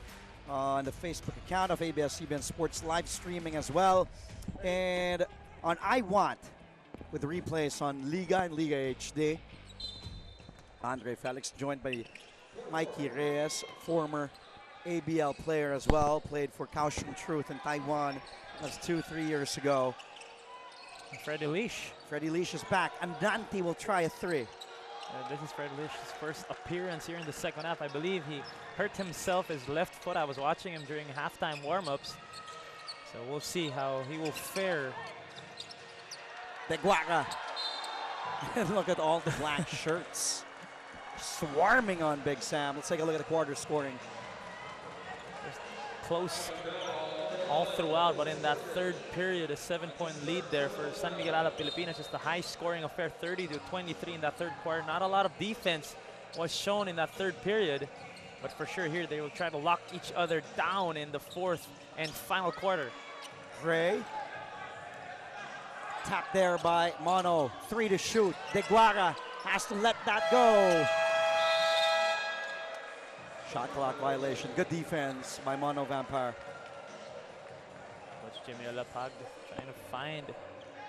on the Facebook account of ABS-CBN Sports live streaming as well, and on iWant with replays on Liga and Liga HD. Andre Felix joined by Mikey Reyes, former ABL player as well, played for Kaohsiung Truth in Taiwan. That's 2-3 years ago.
Freddie Leash.
Freddie Leash is back, and Dante will try a 3.
This is Freddie Leash's first appearance here in the 2nd half. I believe he hurt himself, his left foot. I was watching him during halftime warm-ups. So we'll see how he will fare.
De Guara. Look at all the black shirts swarming on Big Sam. Let's take a look at the quarter scoring.
Close all throughout, but in that 3rd period, a 7-point lead there for San Miguel Alab Pilipinas. Just a high-scoring affair, 30-23 in that 3rd quarter. Not a lot of defense was shown in that 3rd period, but for sure here they will try to lock each other down in the 4th and final quarter.
Gray. Tap there by Mono. 3 to shoot. De Guara has to let that go. Shot clock violation. Good defense by Mono Vampire.
Coach Jimmy Alapag trying to find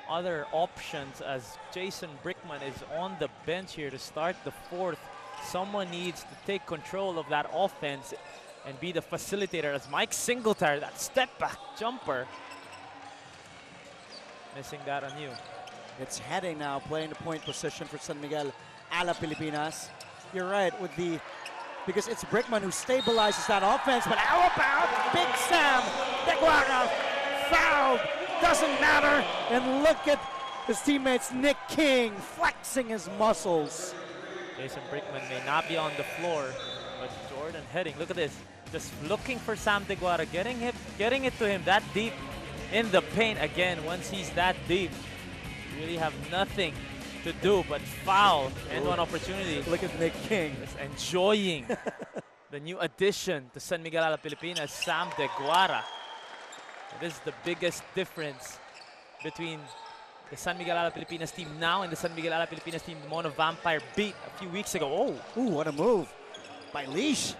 other options as Jason Brickman is on the bench here to start the fourth. Someone needs to take control of that offense and be the facilitator as Mike Singletary, that step back jumper. Missing that on you.
It's Heading now, playing the point position for San Miguel Alab Pilipinas. You're right, because it's Brickman who stabilizes that offense, but how about Big Sam Deguara fouled? Doesn't matter, and look at his teammates Nick King flexing his muscles.
Jason Brickman may not be on the floor, but Jordan Heading, look at this, just looking for Sam Deguara, getting it to him that deep in the paint again. Once he's that deep, you really have nothing to do but foul and one opportunity.
Look at Nick King.
Just enjoying the new addition to San Miguel Alab Pilipinas, Sam Deguara. This is the biggest difference between the San Miguel Alab Pilipinas team now and the San Miguel Alab Pilipinas team the Mono Vampire beat a few weeks ago. Oh,
ooh, what a move by Leash.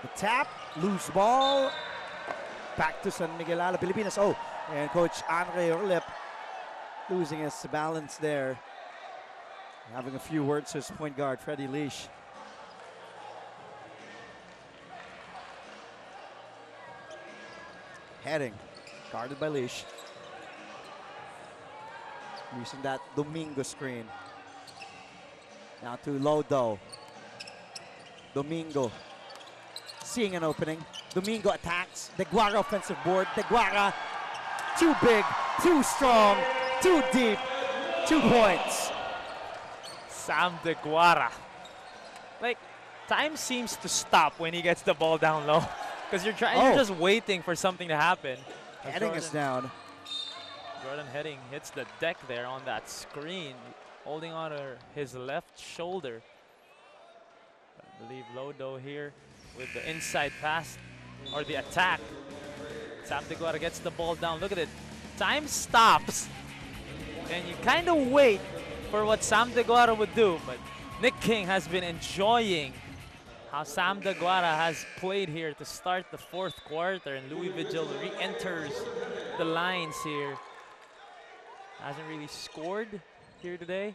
The tap, loose ball, back to San Miguel Alab Pilipinas. Oh, and Coach Andre Orlip losing his balance there. Having a few words to his point guard, Freddie Leash. Heading, guarded by Leash. Using that Domingo screen. Now to Lodo. Domingo seeing an opening. Domingo attacks. Deguara offensive board. Deguara too big, too strong, too deep. 2 points.
Sam Deguara. Like, time seems to stop when he gets the ball down low. Because you're just waiting for something to happen.
Heading is down.
Jordan Heading hits the deck there on that screen, holding on to his left shoulder. I believe Lodo here with the inside pass or the attack. Sam Deguara gets the ball down. Look at it. Time stops. And you kind of wait for what Sam Deguara would do. But Nick King has been enjoying how Sam Deguara has played here to start the fourth quarter. And Louie Vigil re-enters the lines here. Hasn't really scored here today.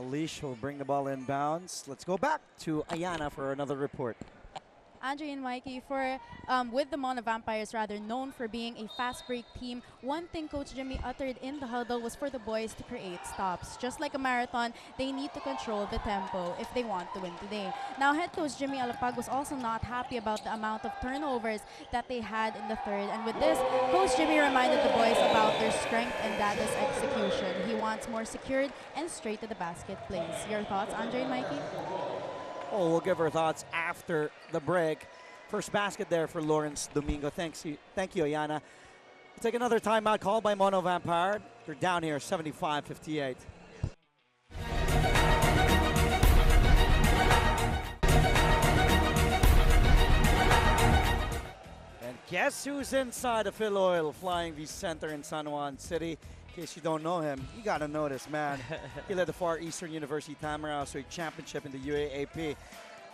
Leash will bring the ball inbounds. Let's go back to Ayana for another report.
Andre and Mikey, with the Mono Vampires rather known for being a fast break team, one thing Coach Jimmy uttered in the huddle was for the boys to create stops. Just like a marathon, they need to control the tempo if they want to win today. Now, head coach Jimmy Alapag was also not happy about the amount of turnovers that they had in the third. And with this, Coach Jimmy reminded the boys about their strength, and that is execution. He wants more secured and straight to the basket plays. Your thoughts, Andre and Mikey?
Oh, we'll give our thoughts after the break. First basket there for Lawrence Domingo. Thank you, Ayana. We'll take another timeout call by Mono Vampire. They're down here, 75-58. And guess who's inside the Filoil Flying V Center in San Juan City? In case you don't know him, you gotta know this man. He led the Far Eastern University Tamaraw to a championship in the UAAP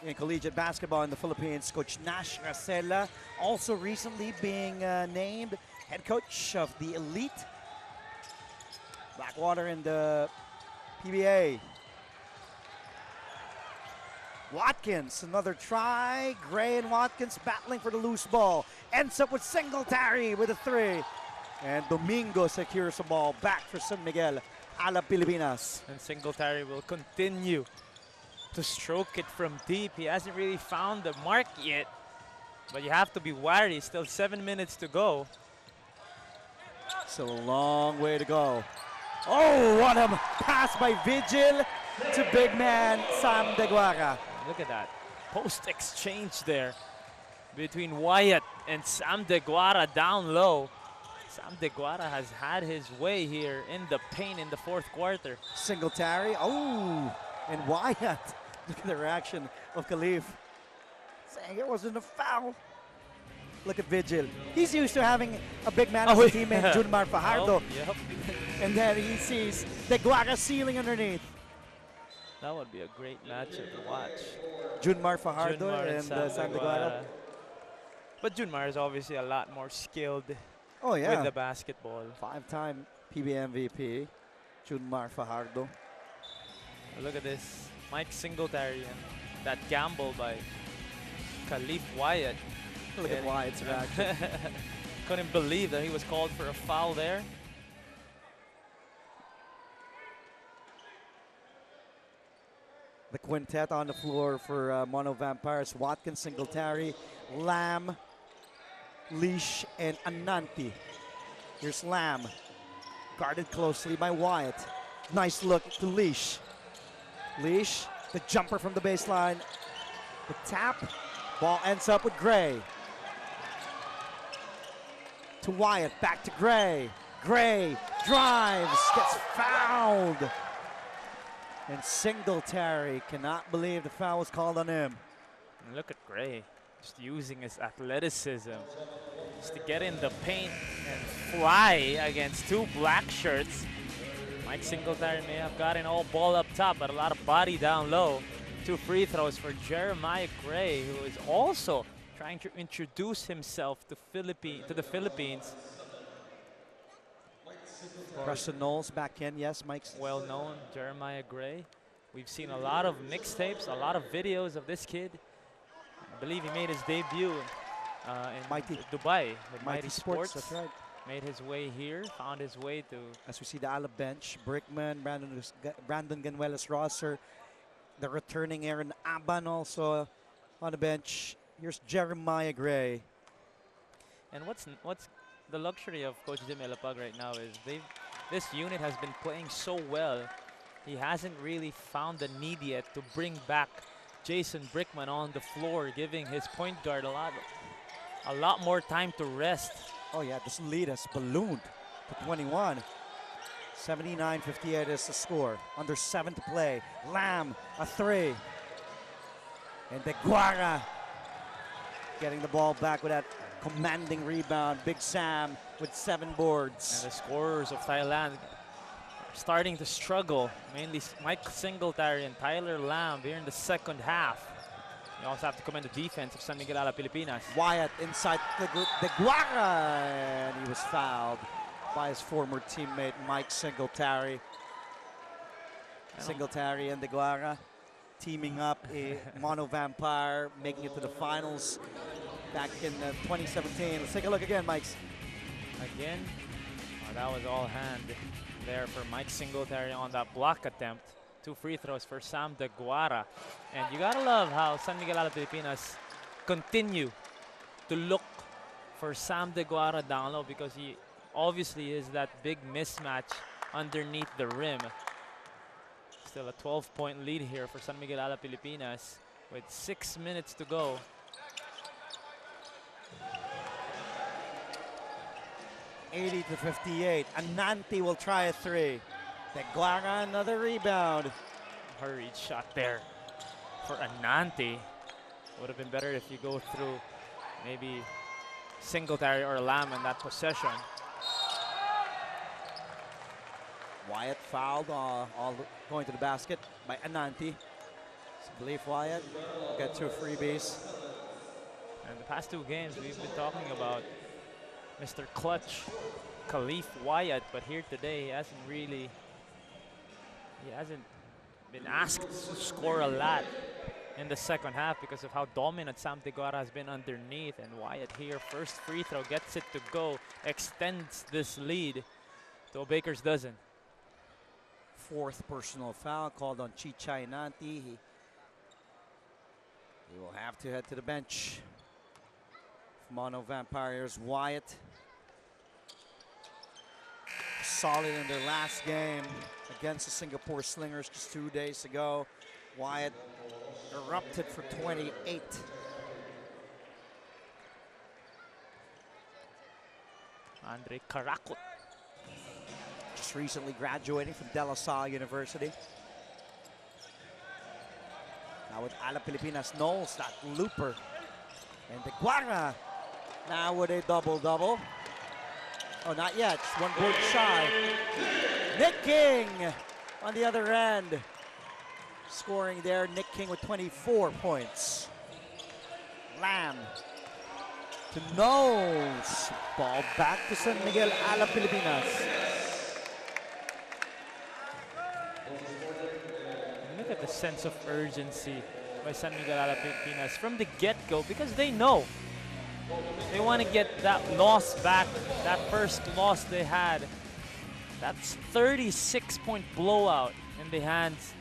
in collegiate basketball in the Philippines. Coach Nash Racela, also recently being named head coach of the elite Blackwater in the PBA. Watkins, another try. Gray and Watkins battling for the loose ball. Ends up with Singletary with a three. And Domingo secures the ball back for San Miguel Alab Pilipinas.
And Singletary will continue to stroke it from deep. He hasn't really found the mark yet, but you have to be wary. Still 7 minutes to go.
Still a long way to go. Oh, what a pass by Vigil to big man Sam Deguara.
Look at that post exchange there between Wyatt and Sam Deguara down low. Sam Deguara has had his way here in the paint in the fourth quarter.
Singletary, oh, and Wyatt. Look at the reaction of Khalif, saying it wasn't a foul. Look at Vigil. He's used to having a big man as a teammate, Junmar Fajardo.
Oh, yep.
And then he sees Deguara sealing underneath.
That would be a great matchup to watch.
Junmar Fajardo
Junmar
and Sam de Guara.
Guara. But Junmar is obviously a lot more skilled
Oh yeah,
with the basketball.
5-time PBA MVP, Junmar Fajardo.
Look at this. Mike Singletary and that gamble by Khalif Wyatt.
Look at Wyatt's reaction.
Couldn't believe that he was called for a foul there.
The quintet on the floor for Mono Vampires: Watkins, Singletary, Lamb, Leash, and Ananti. Here's Lamb, guarded closely by Wyatt. Nice look to Leash. Leash, the jumper from the baseline. The tap, ball ends up with Gray. To Wyatt, back to Gray. Gray drives, gets fouled. And Singletary cannot believe the foul was called on him.
And look at Gray, just using his athleticism just to get in the paint and fly against two black shirts. Mike Singletary may have gotten all ball up top, but a lot of body down low. 2 free throws for Jeremiah Gray, who is also trying to introduce himself to the Philippines.
Preston Knowles back in, yes, Mike's.
Well known, Jeremiah Gray. We've seen a lot of mixtapes, a lot of videos of this kid. I believe he made his debut in Dubai with Mighty Sports.
That's right.
Made his way here, found his way to...
As we see the Alab bench, Brickman, Brandon Ganuelas Rosser, the returning Aaron Aban also on the bench. Here's Jeremiah Gray.
And what's the luxury of Coach Jim Elapag right now is this unit has been playing so well. He hasn't really found the need yet to bring back Jason Brickman on the floor, giving his point guard a lot more time to rest.
Oh yeah, this lead has ballooned to 21. 79-58 is the score. Under 7 to play. Lamb, a 3. And De Guara getting the ball back with that commanding rebound. Big Sam with 7 boards.
And the scorers of Thailand are starting to struggle. Mainly Mike Singletary and Tyler Lamb here in the second half. You also have to commend the defense of San Miguel Alab Pilipinas.
Wyatt inside the De Guara, and he was fouled by his former teammate Mike Singletary. Singletary and De Guara teaming up, a Mono Vampire, making it to the finals back in 2017. Let's take a look again, Mike's.
Again, that was all hand there for Mike Singletary on that block attempt. 2 free throws for Sam De Guara. And you gotta love how San Miguel Alab Pilipinas continue to look for Sam De Guara down low, because he obviously is that big mismatch underneath the rim. Still a 12-point lead here for San Miguel Alab Pilipinas with 6 minutes to go.
(80-58). Ananti will try a 3. De Guara, another rebound.
Hurried shot there for Ananti. Would have been better if you go through maybe Singletary or Lamb in that possession.
Wyatt fouled, all going to the basket by Ananti. So believe Wyatt got 2 freebies.
And the past 2 games we've been talking about Mr. Clutch, Khalif Wyatt, but here today he hasn't been asked to score a lot in the second half because of how dominant Sam De Guara has been underneath. And Wyatt here, first free throw, gets it to go, extends this lead to a baker's dozen.
4th personal foul called on Chicha Ananti. He will have to head to the bench. Mono Vampires, Wyatt. Solid in their last game against the Singapore Slingers just 2 days ago. Wyatt erupted for 28.
Andre Karakut,
just recently graduating from De La Salle University. Now with Alab Pilipinas, Knowles, that looper. And De Guara now with a double-double. Oh, not yet, just 1 board shy. Nick King on the other end. scoring there. Nick King with 24 points. Lam to Knowles. Ball back to San Miguel Alab Pilipinas.
Look at the sense of urgency by San Miguel Alab Pilipinas from the get-go, because they know they want to get that loss back, that first loss they had. That's 36-point blowout in the hands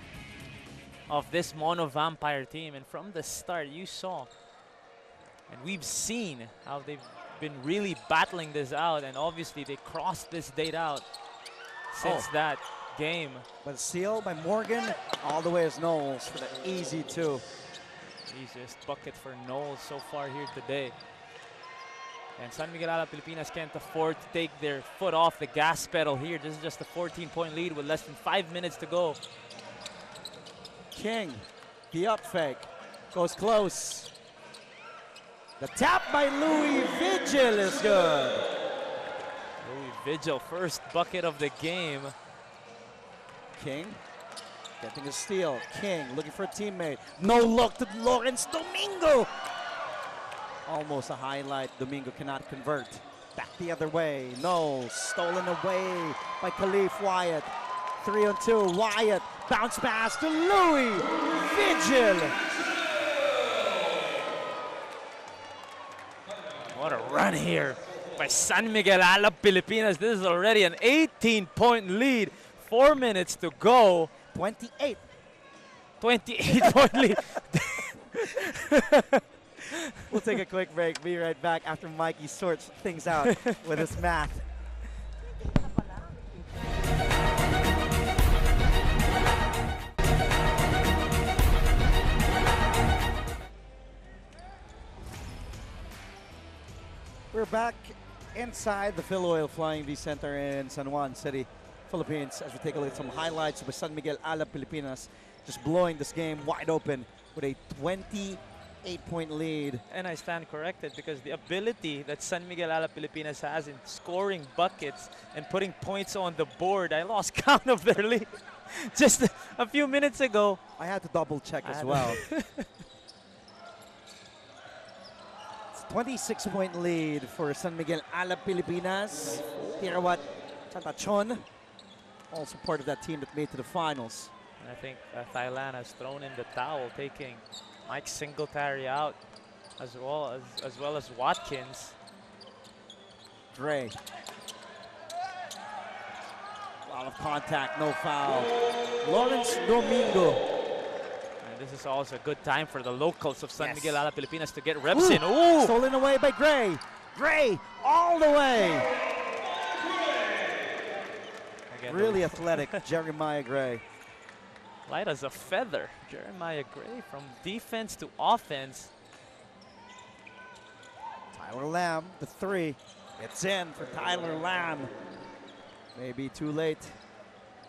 of this Mono Vampire team. And from the start, you saw, and we've seen how they've been really battling this out. And obviously, they crossed this date out since that game.
But seal by Morgan all the way as Knowles for the easy two.
Easiest bucket for Knowles so far here today. And San Miguel Alab Pilipinas can't afford to take their foot off the gas pedal here. This is just a 14-point lead with less than 5 minutes to go.
King, the up fake, goes close. The tap by Louie Vigil is good.
Louie Vigil, first bucket of the game.
King getting a steal. King looking for a teammate. No look to Lawrence Domingo. Almost a highlight. Domingo cannot convert. Back the other way. No. Stolen away by Khalif Wyatt. 3-on-2. Wyatt. Bounce pass to Louie Vigil.
What a run here by San Miguel Alab Pilipinas. This is already an 18-point lead. 4 minutes to go.
28.
28-point lead.
We'll take a quick break. Be right back after Mikey sorts things out with his math. We're back inside the Filoil Flying V Center in San Juan City, Philippines, as we take a look at some highlights of San Miguel Alab Pilipinas just blowing this game wide open with a 28-point lead.
And I stand corrected, because the ability that San Miguel Alab Pilipinas has in scoring buckets and putting points on the board, I lost count of their lead just a few minutes ago.
I had to double check as well. 26-point lead for San Miguel Alab Pilipinas. Tirawat Chatachon, also part of that team that made to the finals.
And I think Thailand has thrown in the towel, taking Mike Singletary out, as well as Watkins.
Gray. A lot of contact, no foul. Lawrence Domingo.
And this is also a good time for the locals of San
Yes.
Miguel Alab Pilipinas to get reps in. Ooh!
Stolen away by Gray. Gray all the way.
Again,
Really athletic, Jeremiah Gray.
light as a feather. Jeremiah Gray from defense to offense.
Tyler Lamb, the three. It's in for Tyler Lamb. Maybe too late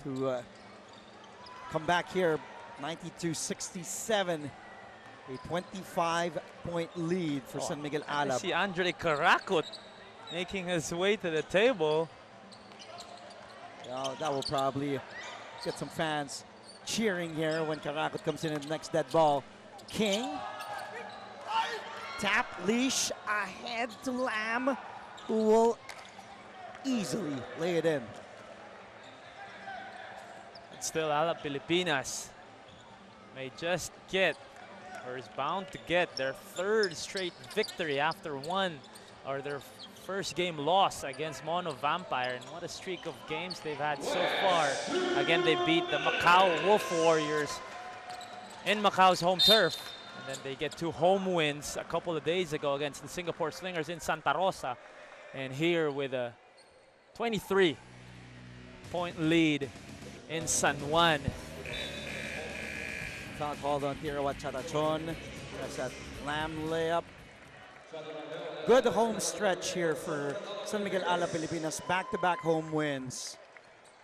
to come back here. 92-67. A 25-point lead for San Miguel
I
Alab.
see Andre Karakut making his way to the table.
Well, that will probably get some fans cheering here when Karakut comes in the next dead ball. King. Tap leash ahead to Lamb, who will easily lay it in.
But still, Alab Pilipinas may just get, or is bound to get, their third straight victory after their first game loss against Mono Vampire. And what a streak of games they've had so far. Again, they beat the Macau Wolf Warriors in Macau's home turf. And then they get 2 home wins a couple of days ago against the Singapore Slingers in Santa Rosa. And here with a 23-point lead in San Juan.
Foul called on Tirawat Chatachon. That's that Lamb layup. Good home stretch here for San Miguel Alab Pilipinas. Back-to-back home wins.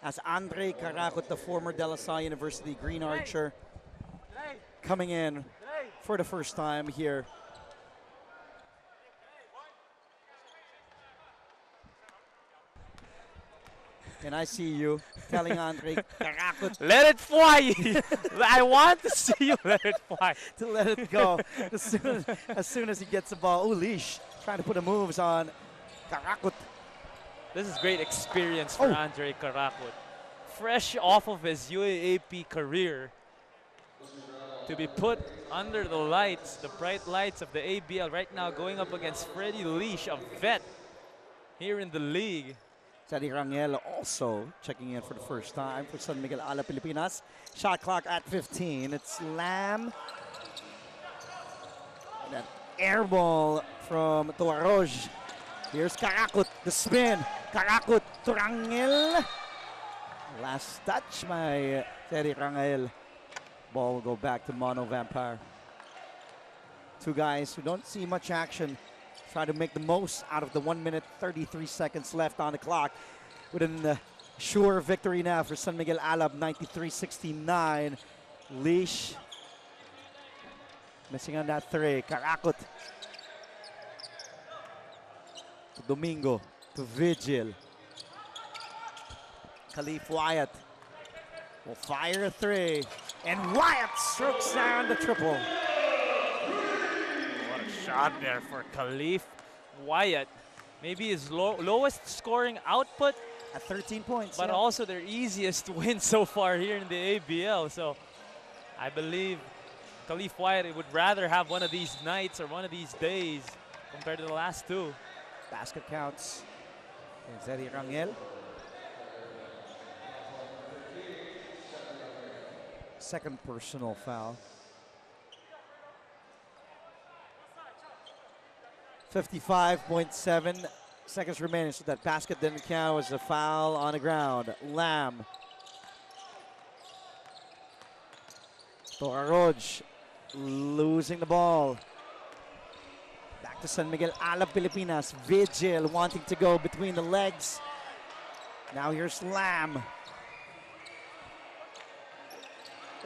As Andre Karakut, the former De La Salle University Green Archer, coming in for the first time here. And I see you telling Andre Karakot
Let it fly! I want to see you let it fly.
to let it go as soon as he gets the ball. Ooh, Leash trying to put the moves on Karakot.
This is great experience for Andre Karakot. Fresh off of his UAAP career, to be put under the lights, the bright lights of the ABL right now, going up against Freddie Leash, a vet here in the league.
Teddy Rangel also checking in for the first time for San Miguel Alab Pilipinas. Shot clock at 15. It's Lam. And an air ball from Tuaroj. Here's Karakot, the spin. Karakot to Rangel. Last touch by Teddy Rangel. Ball will go back to Mono Vampire. Two guys who don't see much action try to make the most out of the 1 minute 33 seconds left on the clock. With a sure victory now for San Miguel Alab, 93-69. Leash missing on that three. Karakot to Domingo, to Vigil. Khalif Wyatt will fire a three. And Wyatt strokes down the triple.
What a shot there for Khalif Wyatt. Maybe his lowest scoring output
At 13 points.
but
yeah.
also their easiest win so far here in the ABL. So I believe Khalif Wyatt would rather have one of these nights or one of these days compared to the last two.
Basket counts. And Teddy Rangel. Second personal foul. 55.7 seconds remaining, so that basket didn't count as a foul on the ground. Lam. Toraroj losing the ball. Back to San Miguel Alab Pilipinas. Vigil wanting to go between the legs. Now here's Lam.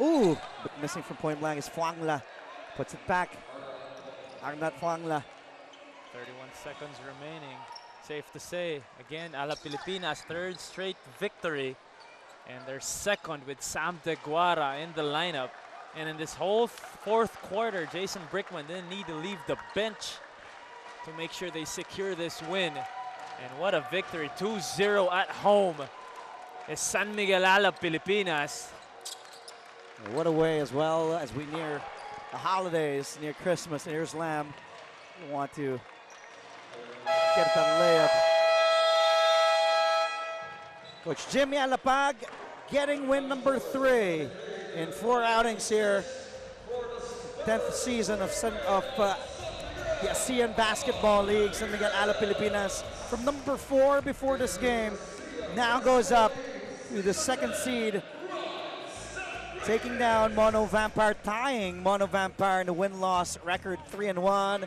Ooh, but missing from point blank is Fuangla. Puts it back. Arnat Fuangla.
31 seconds remaining. Safe to say, again, Alab Pilipinas, third straight victory. And their second with Sam De Guara in the lineup. And in this whole fourth quarter, Jason Brickman didn't need to leave the bench to make sure they secure this win. And what a victory, 2-0 at home. It's San Miguel Alab Pilipinas.
What a way as well as we near the holidays, near Christmas. And here's Lam. Want to get that layup. Coach Jimmy Alapag getting win number 3 in 4 outings here. 10th season of the ASEAN Basketball League. San Miguel Alab Pilipinas from number 4 before this game now goes up to the 2nd seed, taking down Mono Vampire, tying Mono Vampire in the win-loss record 3-1.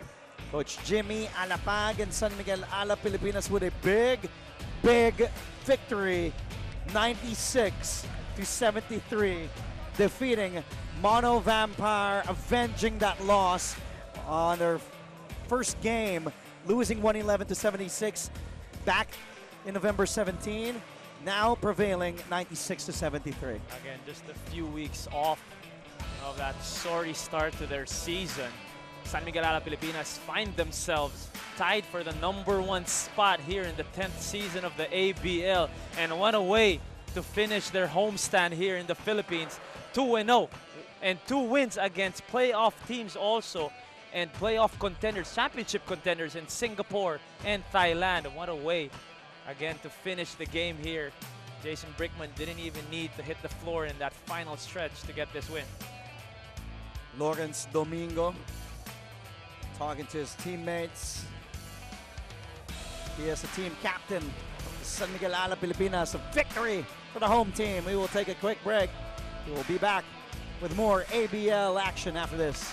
Coach Jimmy Alapag and San Miguel Alab Pilipinas with a big victory, 96-73, defeating Mono Vampire, avenging that loss on their first game, losing 111-76 back in November 17. Now prevailing 96-73.
Again, just a few weeks off of that sorry start to their season. San Miguel Alab Pilipinas find themselves tied for the #1 spot here in the 10th season of the ABL. And what a way to finish their homestand here in the Philippines. 2-0 and 2 wins against playoff teams also, and playoff contenders, championship contenders in Singapore and Thailand. What a way again to finish the game here. Jason Brickman didn't even need to hit the floor in that final stretch to get this win.
Lawrence Domingo talking to his teammates. He is the team captain of the San Miguel Alab Pilipinas. A victory for the home team. We will take a quick break. We will be back with more ABL action after this.